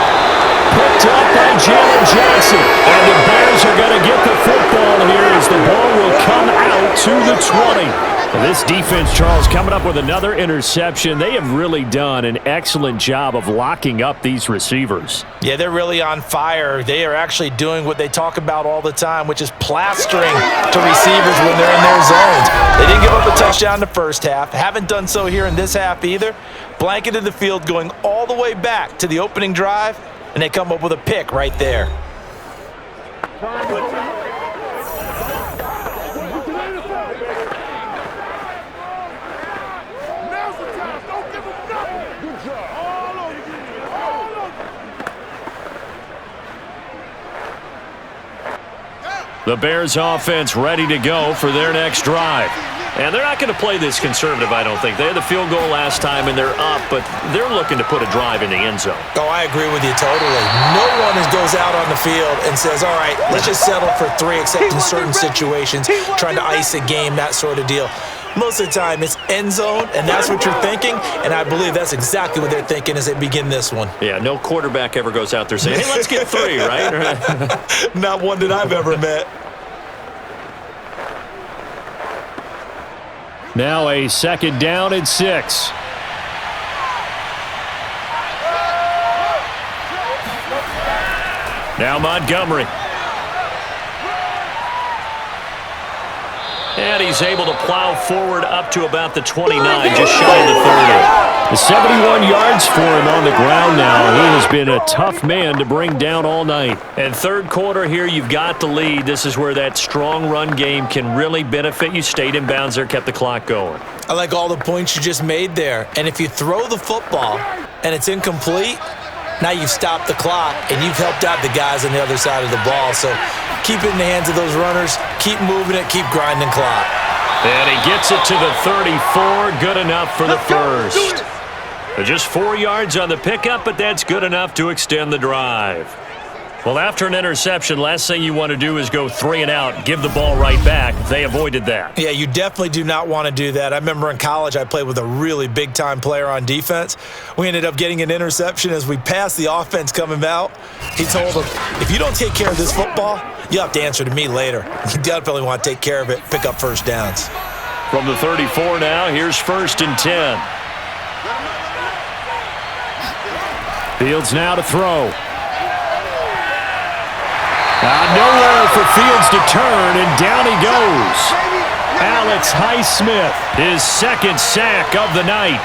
[SPEAKER 2] Picked up by Jalen Johnson. And the Bears are going to get the football here as the ball will come out to the 20. This defense, Charles, coming up with another interception. They have really done an excellent job of locking up these receivers.
[SPEAKER 3] Yeah, they're really on fire. They are actually doing what they talk about all the time, which is plastering to receivers when they're in their zones. They didn't give up a touchdown in the first half. Haven't done so here in this half either. Blanketed the field going all the way back to the opening drive, and they come up with a pick right there.
[SPEAKER 6] The Bears offense ready to go for their next drive. And they're not going to play this conservative, I don't think. They had the field goal last time, and they're up, but they're looking to put a drive in the end zone.
[SPEAKER 3] Oh, I agree with you totally. No one goes out on the field and says, all right, let's just settle for 3, except in certain situations, trying to ice a game, that sort of deal. Most of the time, it's end zone, and that's what you're thinking, and I believe that's exactly what they're thinking as they begin this one.
[SPEAKER 6] Yeah, no quarterback ever goes out there saying, hey, let's get 3, right?
[SPEAKER 3] Not one that I've ever met.
[SPEAKER 2] Now a 2nd down and 6.
[SPEAKER 6] Now Montgomery. And he's able to plow forward up to about the 29, just shy of the 30.
[SPEAKER 2] 71 yards for him on the ground now. He has been a tough man to bring down all night.
[SPEAKER 6] And third quarter here, you've got the lead. This is where that strong run game can really benefit you. Stayed in bounds there, kept the clock going.
[SPEAKER 3] I like all the points you just made there. And if you throw the football and it's incomplete, now you've stopped the clock and you've helped out the guys on the other side of the ball. So keep it in the hands of those runners. Keep moving it. Keep grinding clock.
[SPEAKER 6] And he gets it to the 34. Good enough for the first. Just 4 yards on the pickup, but that's good enough to extend the drive. Well, after an interception, last thing you want to do is go 3 and out, give the ball right back. They avoided that.
[SPEAKER 3] Yeah, you definitely do not want to do that. I remember in college I played with a really big-time player on defense. We ended up getting an interception as we passed the offense coming out. He told him, if you don't take care of this football, you'll have to answer to me later. You definitely want to take care of it, pick up first downs.
[SPEAKER 6] From the 34 now, here's 1st and 10.
[SPEAKER 2] Fields now to throw. Nowhere for Fields to turn, and down he goes. Alex Highsmith, his second sack of the night.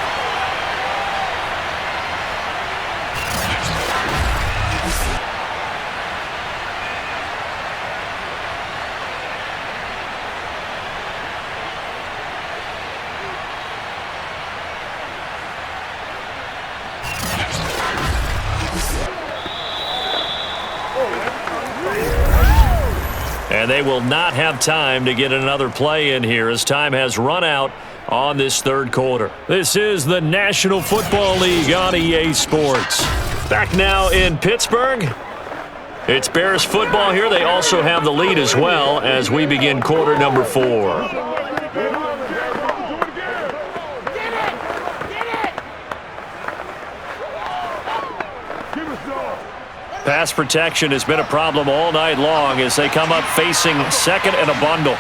[SPEAKER 2] And they will not have time to get another play in here as time has run out on this third quarter. This is the National Football League on EA Sports. Back now in Pittsburgh. It's Bears football here. They also have the lead as well as we begin quarter number 4. Pass protection has been a problem all night long as they come up facing second and a bundle.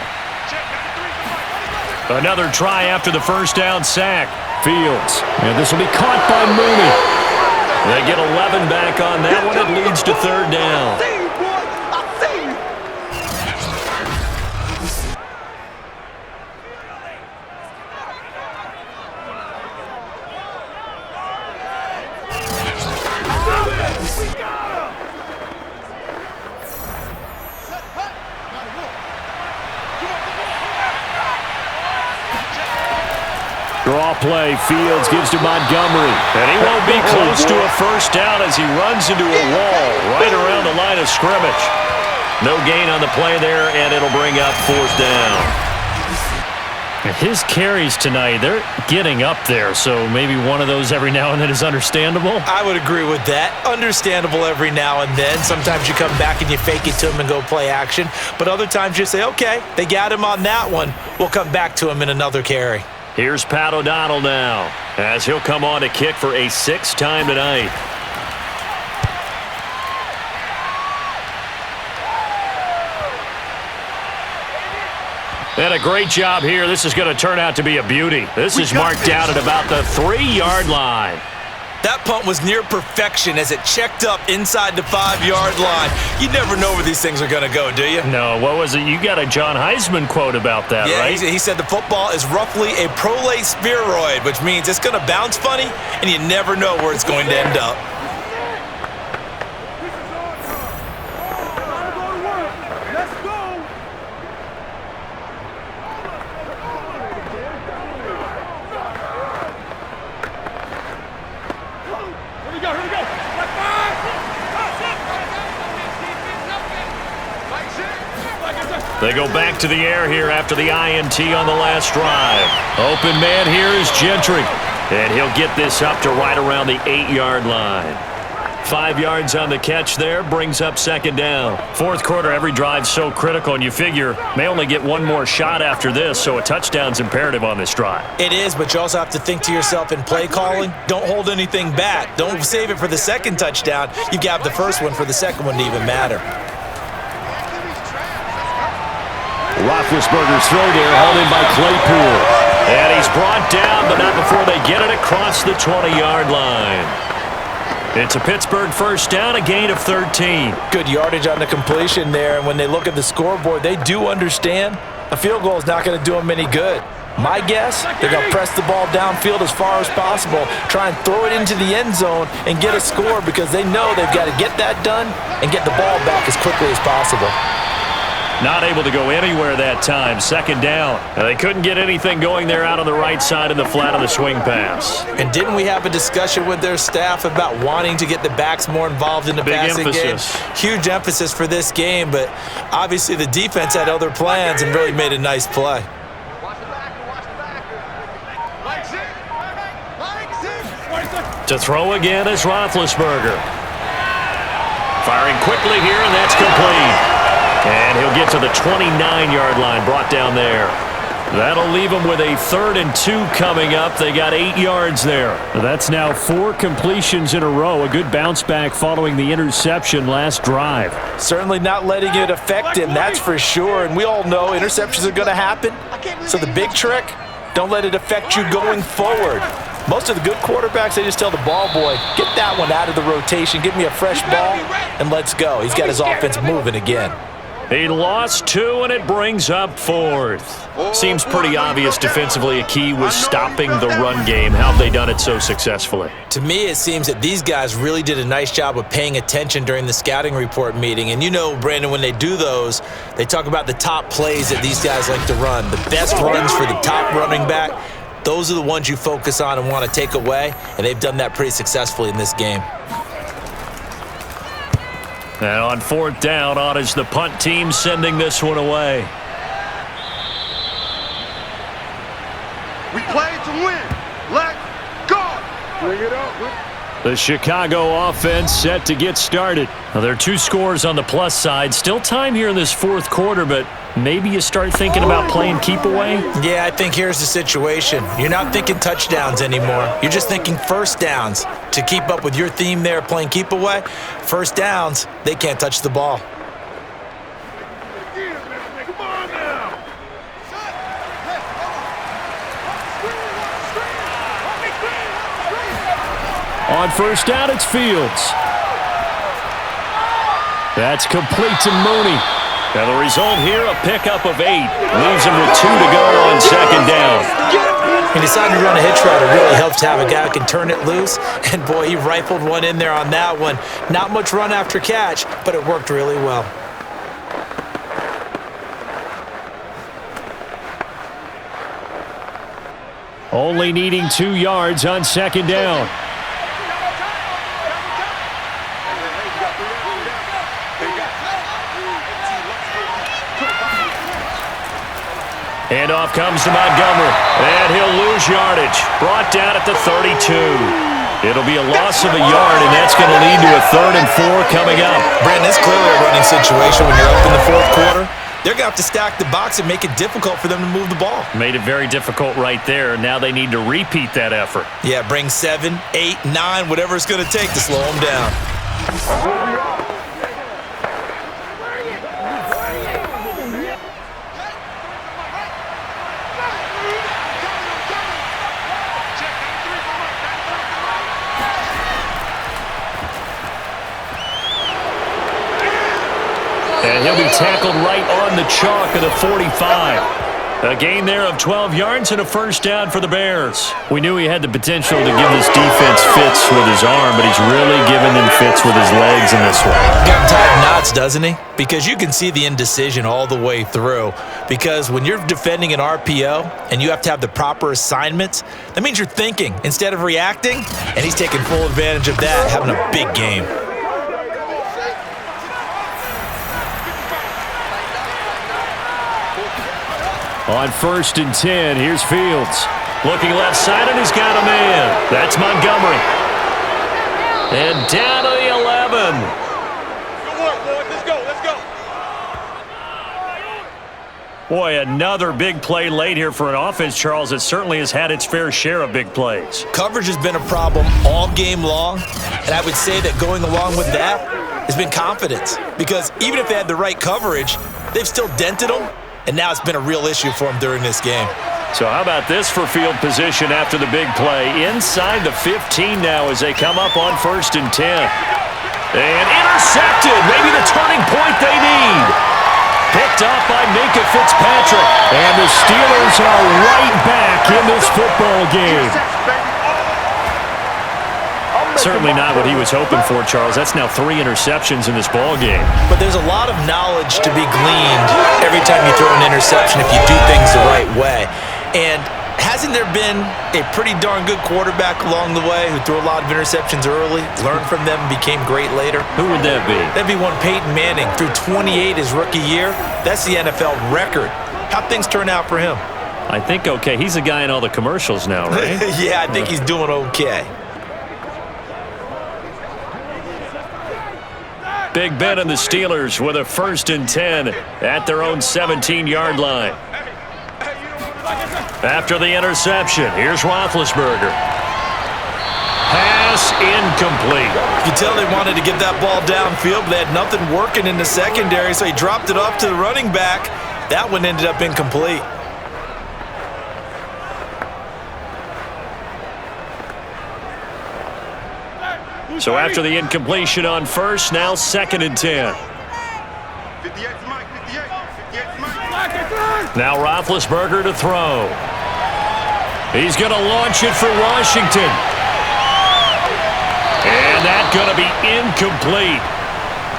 [SPEAKER 2] Another try after the first down sack. Fields. And this will be caught by Mooney. They get 11 back on that one. It leads to third down. Draw play. Fields gives to Montgomery. And he won't be close to a first down as he runs into a wall right around the line of scrimmage. No gain on the play there, and it'll bring up fourth down. His carries tonight, they're getting up there, so maybe one of those every now and then is understandable.
[SPEAKER 3] I would agree with that. Understandable every now and then. Sometimes you come back and you fake it to him and go play action. But other times you say, okay, they got him on that one. We'll come back to him in another carry.
[SPEAKER 2] Here's Pat O'Donnell now as he'll come on to kick for a 6th time tonight. And a great job here. This is going to turn out to be a beauty. This is marked out at about the 3-yard line.
[SPEAKER 5] That punt was near perfection as it checked up inside the 5-yard line. You never know where these things are going to go, do you?
[SPEAKER 2] No, what was it? You got a John Heisman quote about that,
[SPEAKER 5] yeah,
[SPEAKER 2] right?
[SPEAKER 5] He said the football is roughly a prolate spheroid, which means it's going to bounce funny, and you never know where it's going to end up.
[SPEAKER 2] They go back to the air here after the INT on the last drive. Open man here is Gentry. And he'll get this up to right around the 8-yard line. 5 yards on the catch there, brings up second down. Fourth quarter, every drive's so critical, and you figure may only get one more shot after this, so a touchdown's imperative on this drive.
[SPEAKER 3] It is, but you also have to think to yourself in play calling, don't hold anything back. Don't save it for the second touchdown. You got the first one for the second one to even matter.
[SPEAKER 2] Roethlisberger's throw there, held in by Claypool. And he's brought down, but not before they get it across the 20-yard line. It's a Pittsburgh first down, a gain of 13.
[SPEAKER 3] Good yardage on the completion there, and when they look at the scoreboard, they do understand a field goal is not going to do them any good. My guess, they're going to press the ball downfield as far as possible, try and throw it into the end zone and get a score because they know they've got to get that done and get the ball back as quickly as possible.
[SPEAKER 2] Not able to go anywhere that time. Second down. Now, they couldn't get anything going there out on the right side of the flat of the swing pass.
[SPEAKER 3] And didn't we have a discussion with their staff about wanting to get the backs more involved in the passing game? Huge emphasis for this game, but obviously the defense had other plans and really made a nice play.
[SPEAKER 2] To throw again is Roethlisberger. Firing quickly here, and that's complete. And he'll get to the 29-yard line, brought down there. That'll leave them with a 3rd and 2 coming up. They got 8 yards there. That's now 4 completions in a row. A good bounce back following the interception last drive.
[SPEAKER 3] Certainly not letting it affect him, that's for sure. And we all know interceptions are going to happen. So the big trick, don't let it affect you going forward. Most of the good quarterbacks, they just tell the ball boy, get that one out of the rotation, give me a fresh ball, and let's go. He's got his offense moving again.
[SPEAKER 6] He lost 2, and it brings up 4th. Seems pretty obvious defensively a key was stopping the run game. How have they done it so successfully?
[SPEAKER 3] To me, it seems that these guys really did a nice job of paying attention during the scouting report meeting. And you know, Brandon, when they do those, they talk about the top plays that these guys like to run. The best runs for the top running back, those are the ones you focus on and want to take away. And they've done that pretty successfully in this game.
[SPEAKER 6] And on 4th down, on is the punt team sending this one away.
[SPEAKER 7] We play to win. Let's go.
[SPEAKER 4] Bring it up.
[SPEAKER 6] The Chicago offense set to get started. Now, there are 2 scores on the plus side. Still time here in this 4th quarter, but maybe you start thinking about playing keep away?
[SPEAKER 3] Yeah, I think here's the situation. You're not thinking touchdowns anymore. You're just thinking first downs. To keep up with your theme there, playing keep away, first downs, they can't touch the ball.
[SPEAKER 4] Come on now.
[SPEAKER 6] On 1st down, it's Fields. That's complete to Mooney. Now the result here, a pickup of 8. Leaves him with 2 to go on 2nd down.
[SPEAKER 3] He decided to run a hitch route. It really helps to have a guy who can turn it loose. And, boy, he rifled one in there on that one. Not much run after catch, but it worked really well.
[SPEAKER 6] Only needing 2 yards on 2nd down. Handoff comes to Montgomery, and he'll lose yardage. Brought down at the 32. It'll be a loss of a yard, and that's going to lead to a 3rd and 4 coming up.
[SPEAKER 3] Brandon, it's clearly a running situation when you're up in the 4th quarter. They're going to have to stack the box and make it difficult for them to move the ball.
[SPEAKER 6] Made it very difficult right there. Now they need to repeat that effort.
[SPEAKER 3] Yeah, bring 7, 8, 9, whatever it's going to take to slow them down.
[SPEAKER 6] And he'll be tackled right on the chalk of the 45. A gain there of 12 yards and a 1st down for the Bears. We knew he had the potential to give this defense fits with his arm, but he's really giving them fits with his legs in this one.
[SPEAKER 3] Got him tied knots, doesn't he? Because you can see the indecision all the way through. Because when you're defending an RPO and you have to have the proper assignments, that means you're thinking instead of reacting, and he's taking full advantage of that, having a big game.
[SPEAKER 6] On 1st and 10, here's Fields. Looking left side, and he's got a man. That's Montgomery. And down to the 11.
[SPEAKER 7] Good work, boys. Let's go. Let's go.
[SPEAKER 6] Boy, another big play late here for an offense, Charles, that certainly has had its fair share of big plays.
[SPEAKER 3] Coverage has been a problem all game long, and I would say that going along with that has been confidence. Because even if they had the right coverage, they've still dented them. And now it's been a real issue for him during this game.
[SPEAKER 6] So how about this for field position after the big play? Inside the 15 now as they come up on 1st and 10. And intercepted. Maybe the turning point they need. Picked up by Minka Fitzpatrick. And the Steelers are right back in this football game. Certainly not what he was hoping for, Charles. That's now 3 interceptions in this ball game.
[SPEAKER 3] But there's a lot of knowledge to be gleaned every time you throw an interception if you do things the right way. And hasn't there been a pretty darn good quarterback along the way who threw a lot of interceptions early, learned from them, and became great later?
[SPEAKER 6] Who would that be?
[SPEAKER 3] That'd be one Peyton Manning. Threw 28 his rookie year. That's the NFL record. How'd things turn out for him?
[SPEAKER 6] I think okay. He's a guy in all the commercials now, right?
[SPEAKER 3] Yeah, I think he's doing okay.
[SPEAKER 6] Big Ben and the Steelers with a 1st and 10 at their own 17-yard line. After the interception, here's Roethlisberger. Pass incomplete.
[SPEAKER 3] You can tell they wanted to get that ball downfield, but they had nothing working in the secondary, so he dropped it off to the running back. That one ended up incomplete.
[SPEAKER 6] So after the incompletion on 1st, now 2nd and 10.
[SPEAKER 7] 58 to Mike, 58.
[SPEAKER 6] Now Roethlisberger to throw. He's going to launch it for Washington. And that's going to be incomplete.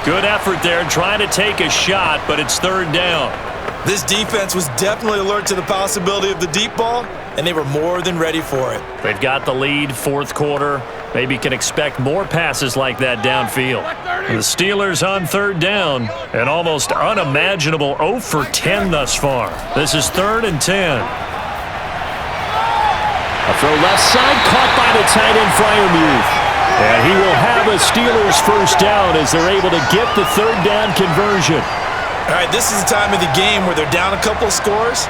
[SPEAKER 6] Good effort there trying to take a shot, but it's third down.
[SPEAKER 5] This defense was definitely alert to the possibility of the deep ball, and they were more than ready for it.
[SPEAKER 6] They've got the lead, fourth quarter. Maybe can expect more passes like that downfield. The Steelers on third down, an almost unimaginable 0 for 10 thus far. This is 3rd and 10.
[SPEAKER 2] A throw left side, caught by the tight end Freiermuth. And he will have a Steelers first down as they're able to get the third down conversion.
[SPEAKER 5] All right, this is the time of the game where they're down a couple of scores,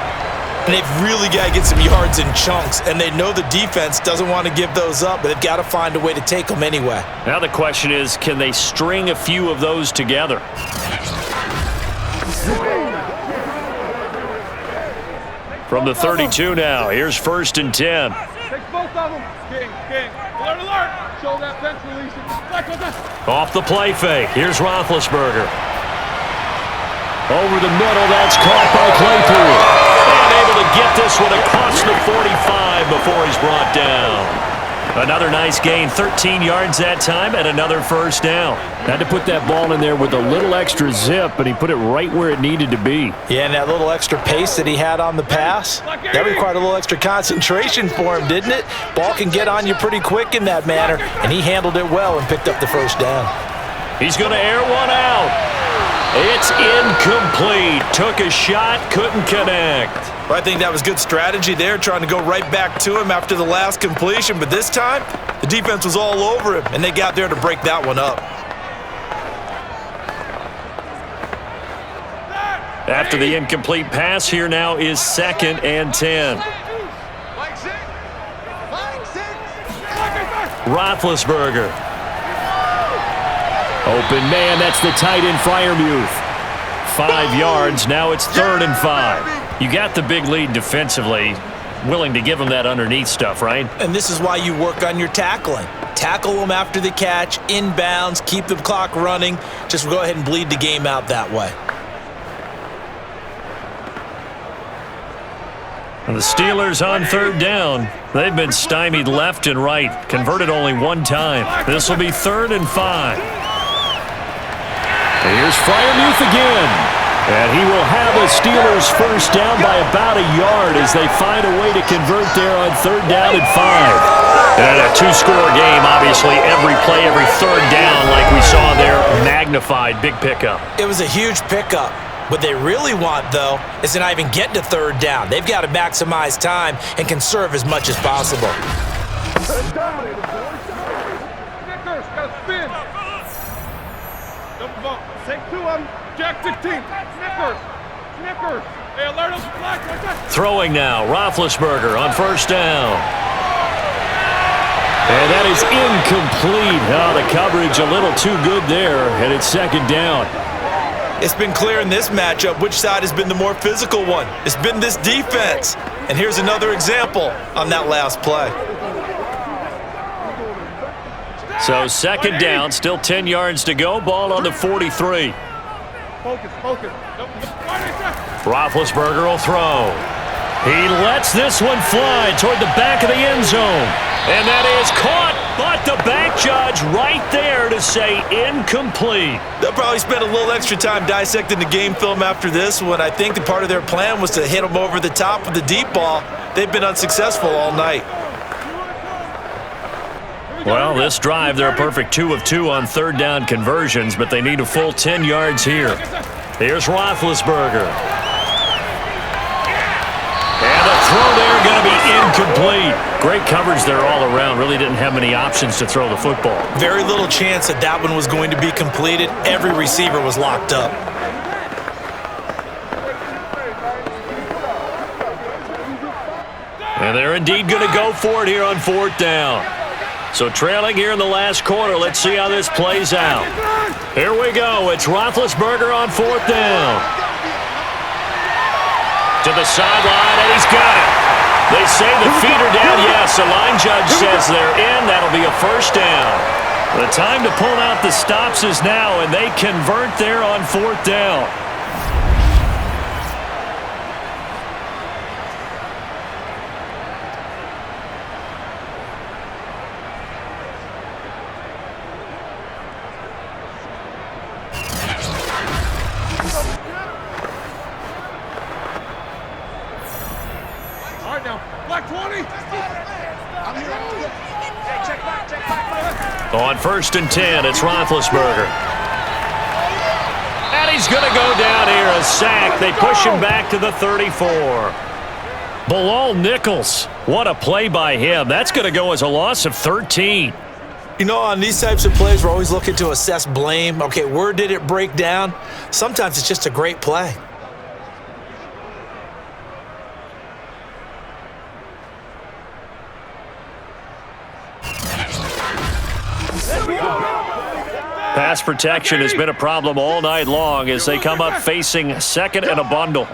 [SPEAKER 5] and they've really got to get some yards in chunks, and they know the defense doesn't want to give those up, but they've got to find a way to take them anyway.
[SPEAKER 6] Now the question is, can they string a few of those together? From the 32 now, here's 1st and 10.
[SPEAKER 4] Take both of them. King. Alert, alert. Show that bench release.
[SPEAKER 6] Off the play fake, here's Roethlisberger. Over the middle, that's caught by Claypool. And able to get this one across the 45 before he's brought down. Another nice gain, 13 yards that time, and another first down.
[SPEAKER 2] Had to put that ball in there with a little extra zip, but he put it right where it needed to be.
[SPEAKER 3] Yeah, and that little extra pace that he had on the pass, that required a little extra concentration for him, didn't it? Ball can get on you pretty quick in that manner, and he handled it well and picked up the first down.
[SPEAKER 6] He's going to air one out. It's incomplete. Took a shot, couldn't connect.
[SPEAKER 5] Well, I think that was good strategy there, trying to go right back to him after the last completion. But this time, the defense was all over him, and they got there to break that one up.
[SPEAKER 6] After the incomplete pass, here now is 2nd and 10. Roethlisberger. Open man, that's the tight end Freiermuth. 5 yards, now it's 3rd and 5. You got the big lead defensively, willing to give them that underneath stuff, right?
[SPEAKER 3] And this is why you work on your tackling. Tackle them after the catch, inbounds, keep the clock running. Just go ahead and bleed the game out that way.
[SPEAKER 6] And the Steelers on third down. They've been stymied left and right, converted only one time. This will be 3rd and 5.
[SPEAKER 2] Here's Freiermuth again. And he will have a Steelers first down by about a yard as they find a way to convert there on 3rd down and 5.
[SPEAKER 6] And a 2-score game, obviously, every play, every third down, like we saw there, magnified, big pickup.
[SPEAKER 3] It was a huge pickup. What they really want, though, is to not even get to 3rd down. They've got to maximize time and conserve as much as possible.
[SPEAKER 4] Snickers, got to spin. Double bump. Take 2 of them. Jack 16. Snickers. Hey, alert us. Flag.
[SPEAKER 6] Throwing now, Roethlisberger on 1st down.
[SPEAKER 2] And that is incomplete. Oh, the coverage a little too good there, and it's 2nd down.
[SPEAKER 5] It's been clear in this matchup which side has been the more physical one. It's been this defense. And here's another example on that last play.
[SPEAKER 6] So 2nd down, still 10 yards to go. Ball on the 43.
[SPEAKER 4] Focus.
[SPEAKER 6] Roethlisberger will throw. He lets this one fly toward the back of the end zone. And that is caught, but the back judge right there to say incomplete.
[SPEAKER 5] They'll probably spend a little extra time dissecting the game film after this one. I think the part of their plan was to hit them over the top with the deep ball. They've been unsuccessful all night.
[SPEAKER 6] Well, this drive, they're a perfect 2 of 2 on 3rd down conversions, but they need a full 10 yards here. Here's Roethlisberger. And the throw there going to be incomplete. Great coverage there all around. Really didn't have many options to throw the football.
[SPEAKER 5] Very little chance that that one was going to be completed. Every receiver was locked up.
[SPEAKER 6] And they're indeed going to go for it here on 4th down. So trailing here in the last quarter, let's see how this plays out. Here we go. It's Roethlisberger on 4th down. To the sideline, and he's got it. They say the feet are down. Yes, the line judge says they're in. That'll be a first down. The time to pull out the stops is now, and they convert there on 4th down. On 1st and 10, it's Roethlisberger. And he's going to go down here, a sack. They push him back to the 34. Bilal Nichols, what a play by him. That's going to go as a loss of 13.
[SPEAKER 3] You know, on these types of plays, we're always looking to assess blame. Okay, where did it break down? Sometimes it's just a great play.
[SPEAKER 6] Pass protection has been a problem all night long as they come up facing second and a bundle.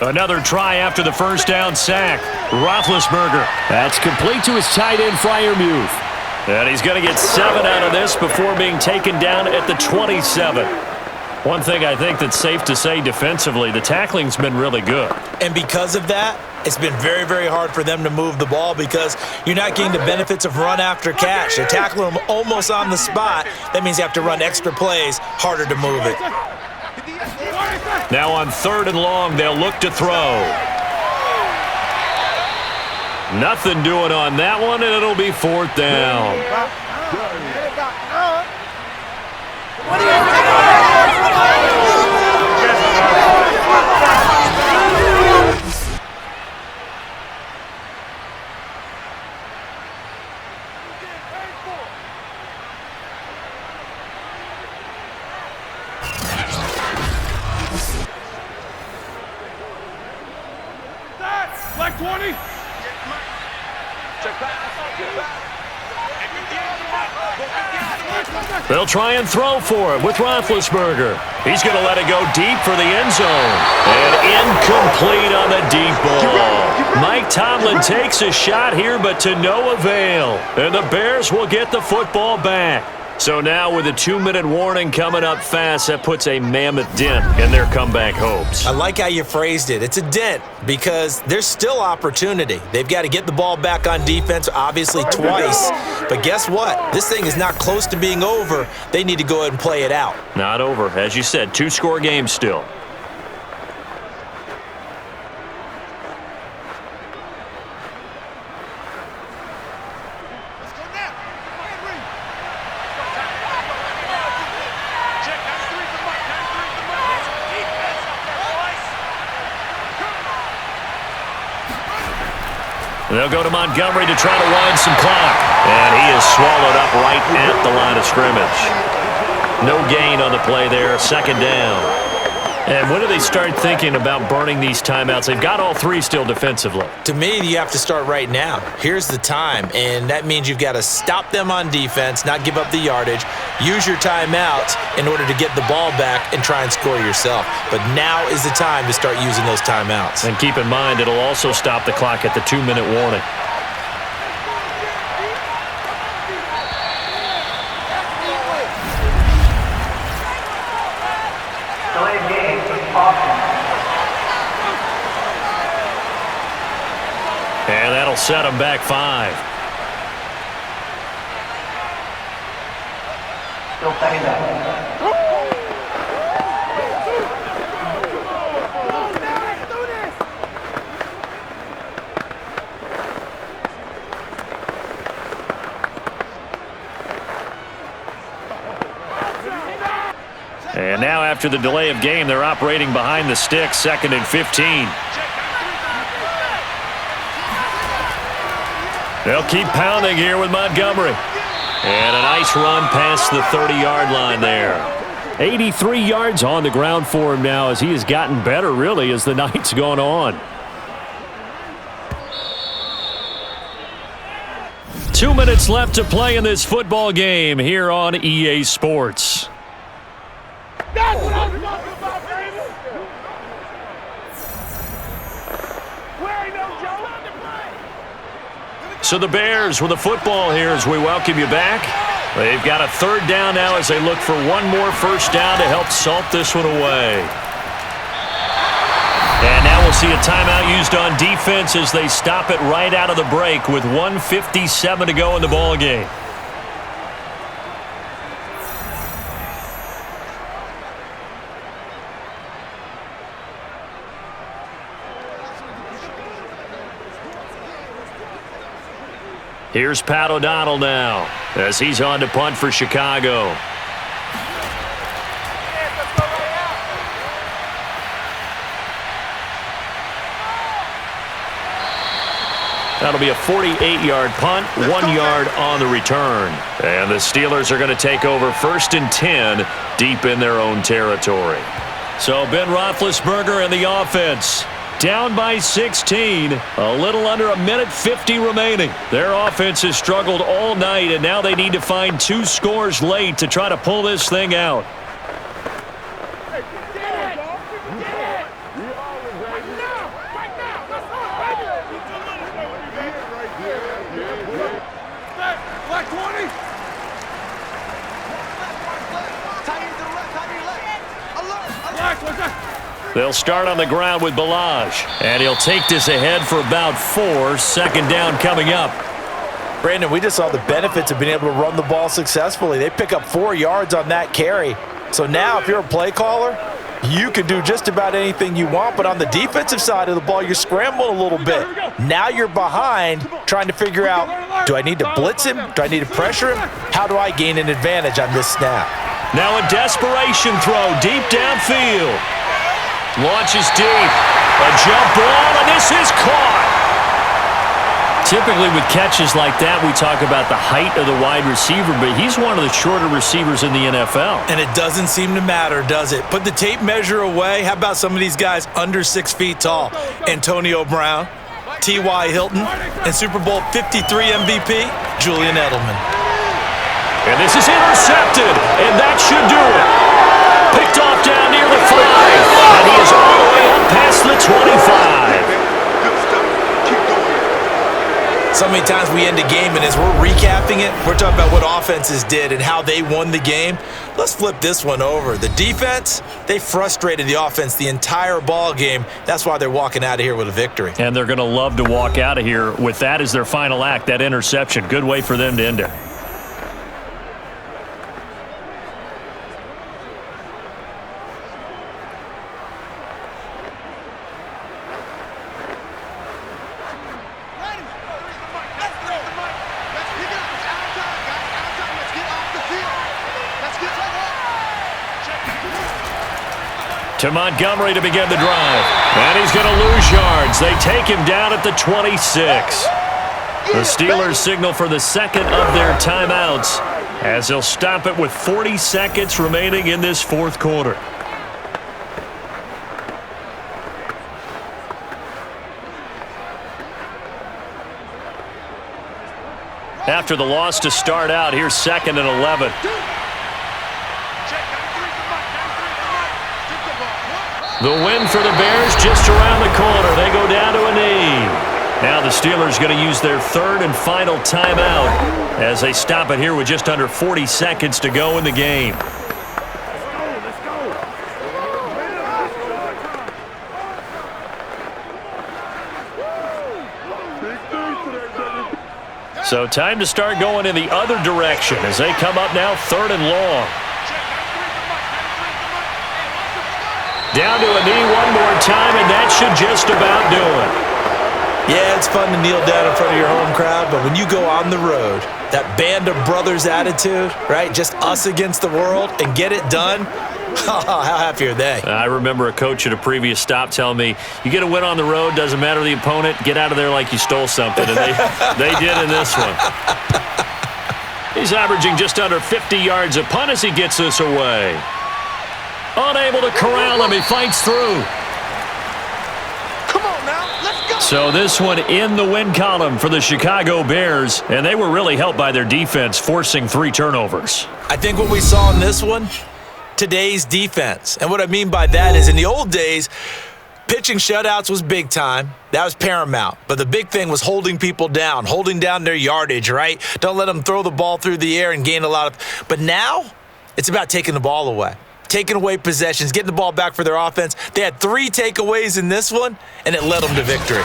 [SPEAKER 6] Another try after the first down sack. Roethlisberger.
[SPEAKER 2] That's complete to his tight end, Freiermuth.
[SPEAKER 6] And he's going to get 7 out of this before being taken down at the 27. One thing I think that's safe to say defensively, the tackling's been really good.
[SPEAKER 3] And because of that, it's been very, very hard for them to move the ball because you're not getting the benefits of run after catch. They tackle them almost on the spot. That means you have to run extra plays, harder to move it.
[SPEAKER 6] Now on 3rd and long, they'll look to throw. Nothing doing on that one, and it'll be 4th down.
[SPEAKER 4] Black 20.
[SPEAKER 6] They'll try and throw for it with Roethlisberger. He's going to let it go deep for the end zone. And incomplete on the deep ball. Mike Tomlin takes a shot here, but to no avail. And the Bears will get the football back. So now with a 2-minute warning coming up fast, that puts a mammoth dent in their comeback hopes.
[SPEAKER 3] I like how you phrased it. It's a dent because there's still opportunity. They've got to get the ball back on defense, obviously twice. But guess what? This thing is not close to being over. They need to go ahead and play it out.
[SPEAKER 6] Not over. As you said, 2-score game still. They'll go to Montgomery to try to wind some clock. And he is swallowed up right at the line of scrimmage. No gain on the play there. 2nd down. And when do they start thinking about burning these timeouts? They've got all 3 still defensively.
[SPEAKER 3] To me, you have to start right now. Here's the time, and that means you've got to stop them on defense, not give up the yardage, use your timeouts in order to get the ball back and try and score yourself. But now is the time to start using those timeouts.
[SPEAKER 6] And keep in mind, it'll also stop the clock at the 2-minute warning. And that'll set them back 5.
[SPEAKER 9] Still 2nd down.
[SPEAKER 6] And now after the delay of game, they're operating behind the sticks, 2nd and 15. They'll keep pounding here with Montgomery. And a nice run past the 30-yard line there.
[SPEAKER 2] 83 yards on the ground for him now as he has gotten better, really, as the night's gone on.
[SPEAKER 6] 2 minutes left to play in this football game here on EA Sports.
[SPEAKER 4] That's what I'm talking about, baby!
[SPEAKER 6] So the Bears with the football here as we welcome you back. They've got a 3rd down now as they look for one more first down to help salt this one away. And now we'll see a timeout used on defense as they stop it right out of the break with 1:57 to go in the ball game. Here's Pat O'Donnell now as he's on to punt for Chicago. That'll be a 48-yard punt, 1 yard on the return. And the Steelers are going to take over 1st and 10 deep in their own territory. So Ben Roethlisberger and the offense down by 16, a little under a minute 50 remaining. Their offense has struggled all night, and now they need to find 2 scores late to try to pull this thing out. They'll start on the ground with Balaj, and he'll take this ahead for about 4. 2nd down coming up.
[SPEAKER 3] Brandon, we just saw the benefits of being able to run the ball successfully. They pick up 4 yards on that carry. So now if you're a play caller, you can do just about anything you want, but on the defensive side of the ball, you're scrambling a little bit. Now you're behind trying to figure out, do I need to blitz him? Do I need to pressure him? How do I gain an advantage on this snap?
[SPEAKER 6] Now a desperation throw deep downfield. Launches deep. A jump ball, and this is caught. Typically with catches like that, we talk about the height of the wide receiver, but he's one of the shorter receivers in the NFL.
[SPEAKER 5] And it doesn't seem to matter, does it? Put the tape measure away. How about some of these guys under 6 feet tall? Antonio Brown, T.Y. Hilton, and Super Bowl 53 MVP, Julian Edelman.
[SPEAKER 6] And this is intercepted, and that should do it. Picked off down near the 5, and he is all the way up past the 25.
[SPEAKER 5] So many times we end a game, and as we're recapping it, we're talking about what offenses did and how they won the game. Let's flip this one over. The defense, they frustrated the offense the entire ball game. That's why they're walking out of here with a victory.
[SPEAKER 6] And they're going to love to walk out of here with that as their final act, that interception. Good way for them to end it. To Montgomery to begin the drive. And he's going to lose yards. They take him down at the 26. The Steelers signal for the 2nd of their timeouts as they'll stop it with 40 seconds remaining in this 4th quarter. After the loss to start out, here's 2nd and 11. The win for the Bears just around the corner. They go down to a knee. Now the Steelers going to use their 3rd and final timeout as they stop it here with just under 40 seconds to go in the game. So time to start going in the other direction as they come up now 3rd and long. Down to a knee one more time, and that should just about do it.
[SPEAKER 5] Yeah, it's fun to kneel down in front of your home crowd, but when you go on the road, that band of brothers attitude, right? Just us against the world and get it done. How happy are they?
[SPEAKER 6] I remember a coach at a previous stop telling me, you get a win on the road, doesn't matter the opponent, get out of there like you stole something. And they did in this one. He's averaging just under 50 yards a punt as he gets this away. Unable to corral him. He fights through.
[SPEAKER 7] Come on now, let's go.
[SPEAKER 6] So this one in the win column for the Chicago Bears, and they were really helped by their defense, forcing 3 turnovers.
[SPEAKER 5] I think what we saw in this one, today's defense. And what I mean by that is in the old days, pitching shutouts was big time. That was paramount. But the big thing was holding people down, holding down their yardage, right? Don't let them throw the ball through the air and gain a lot of. But now it's about taking the ball away. Taking away possessions, getting the ball back for their offense. They had 3 takeaways in this one, and it led them to victory.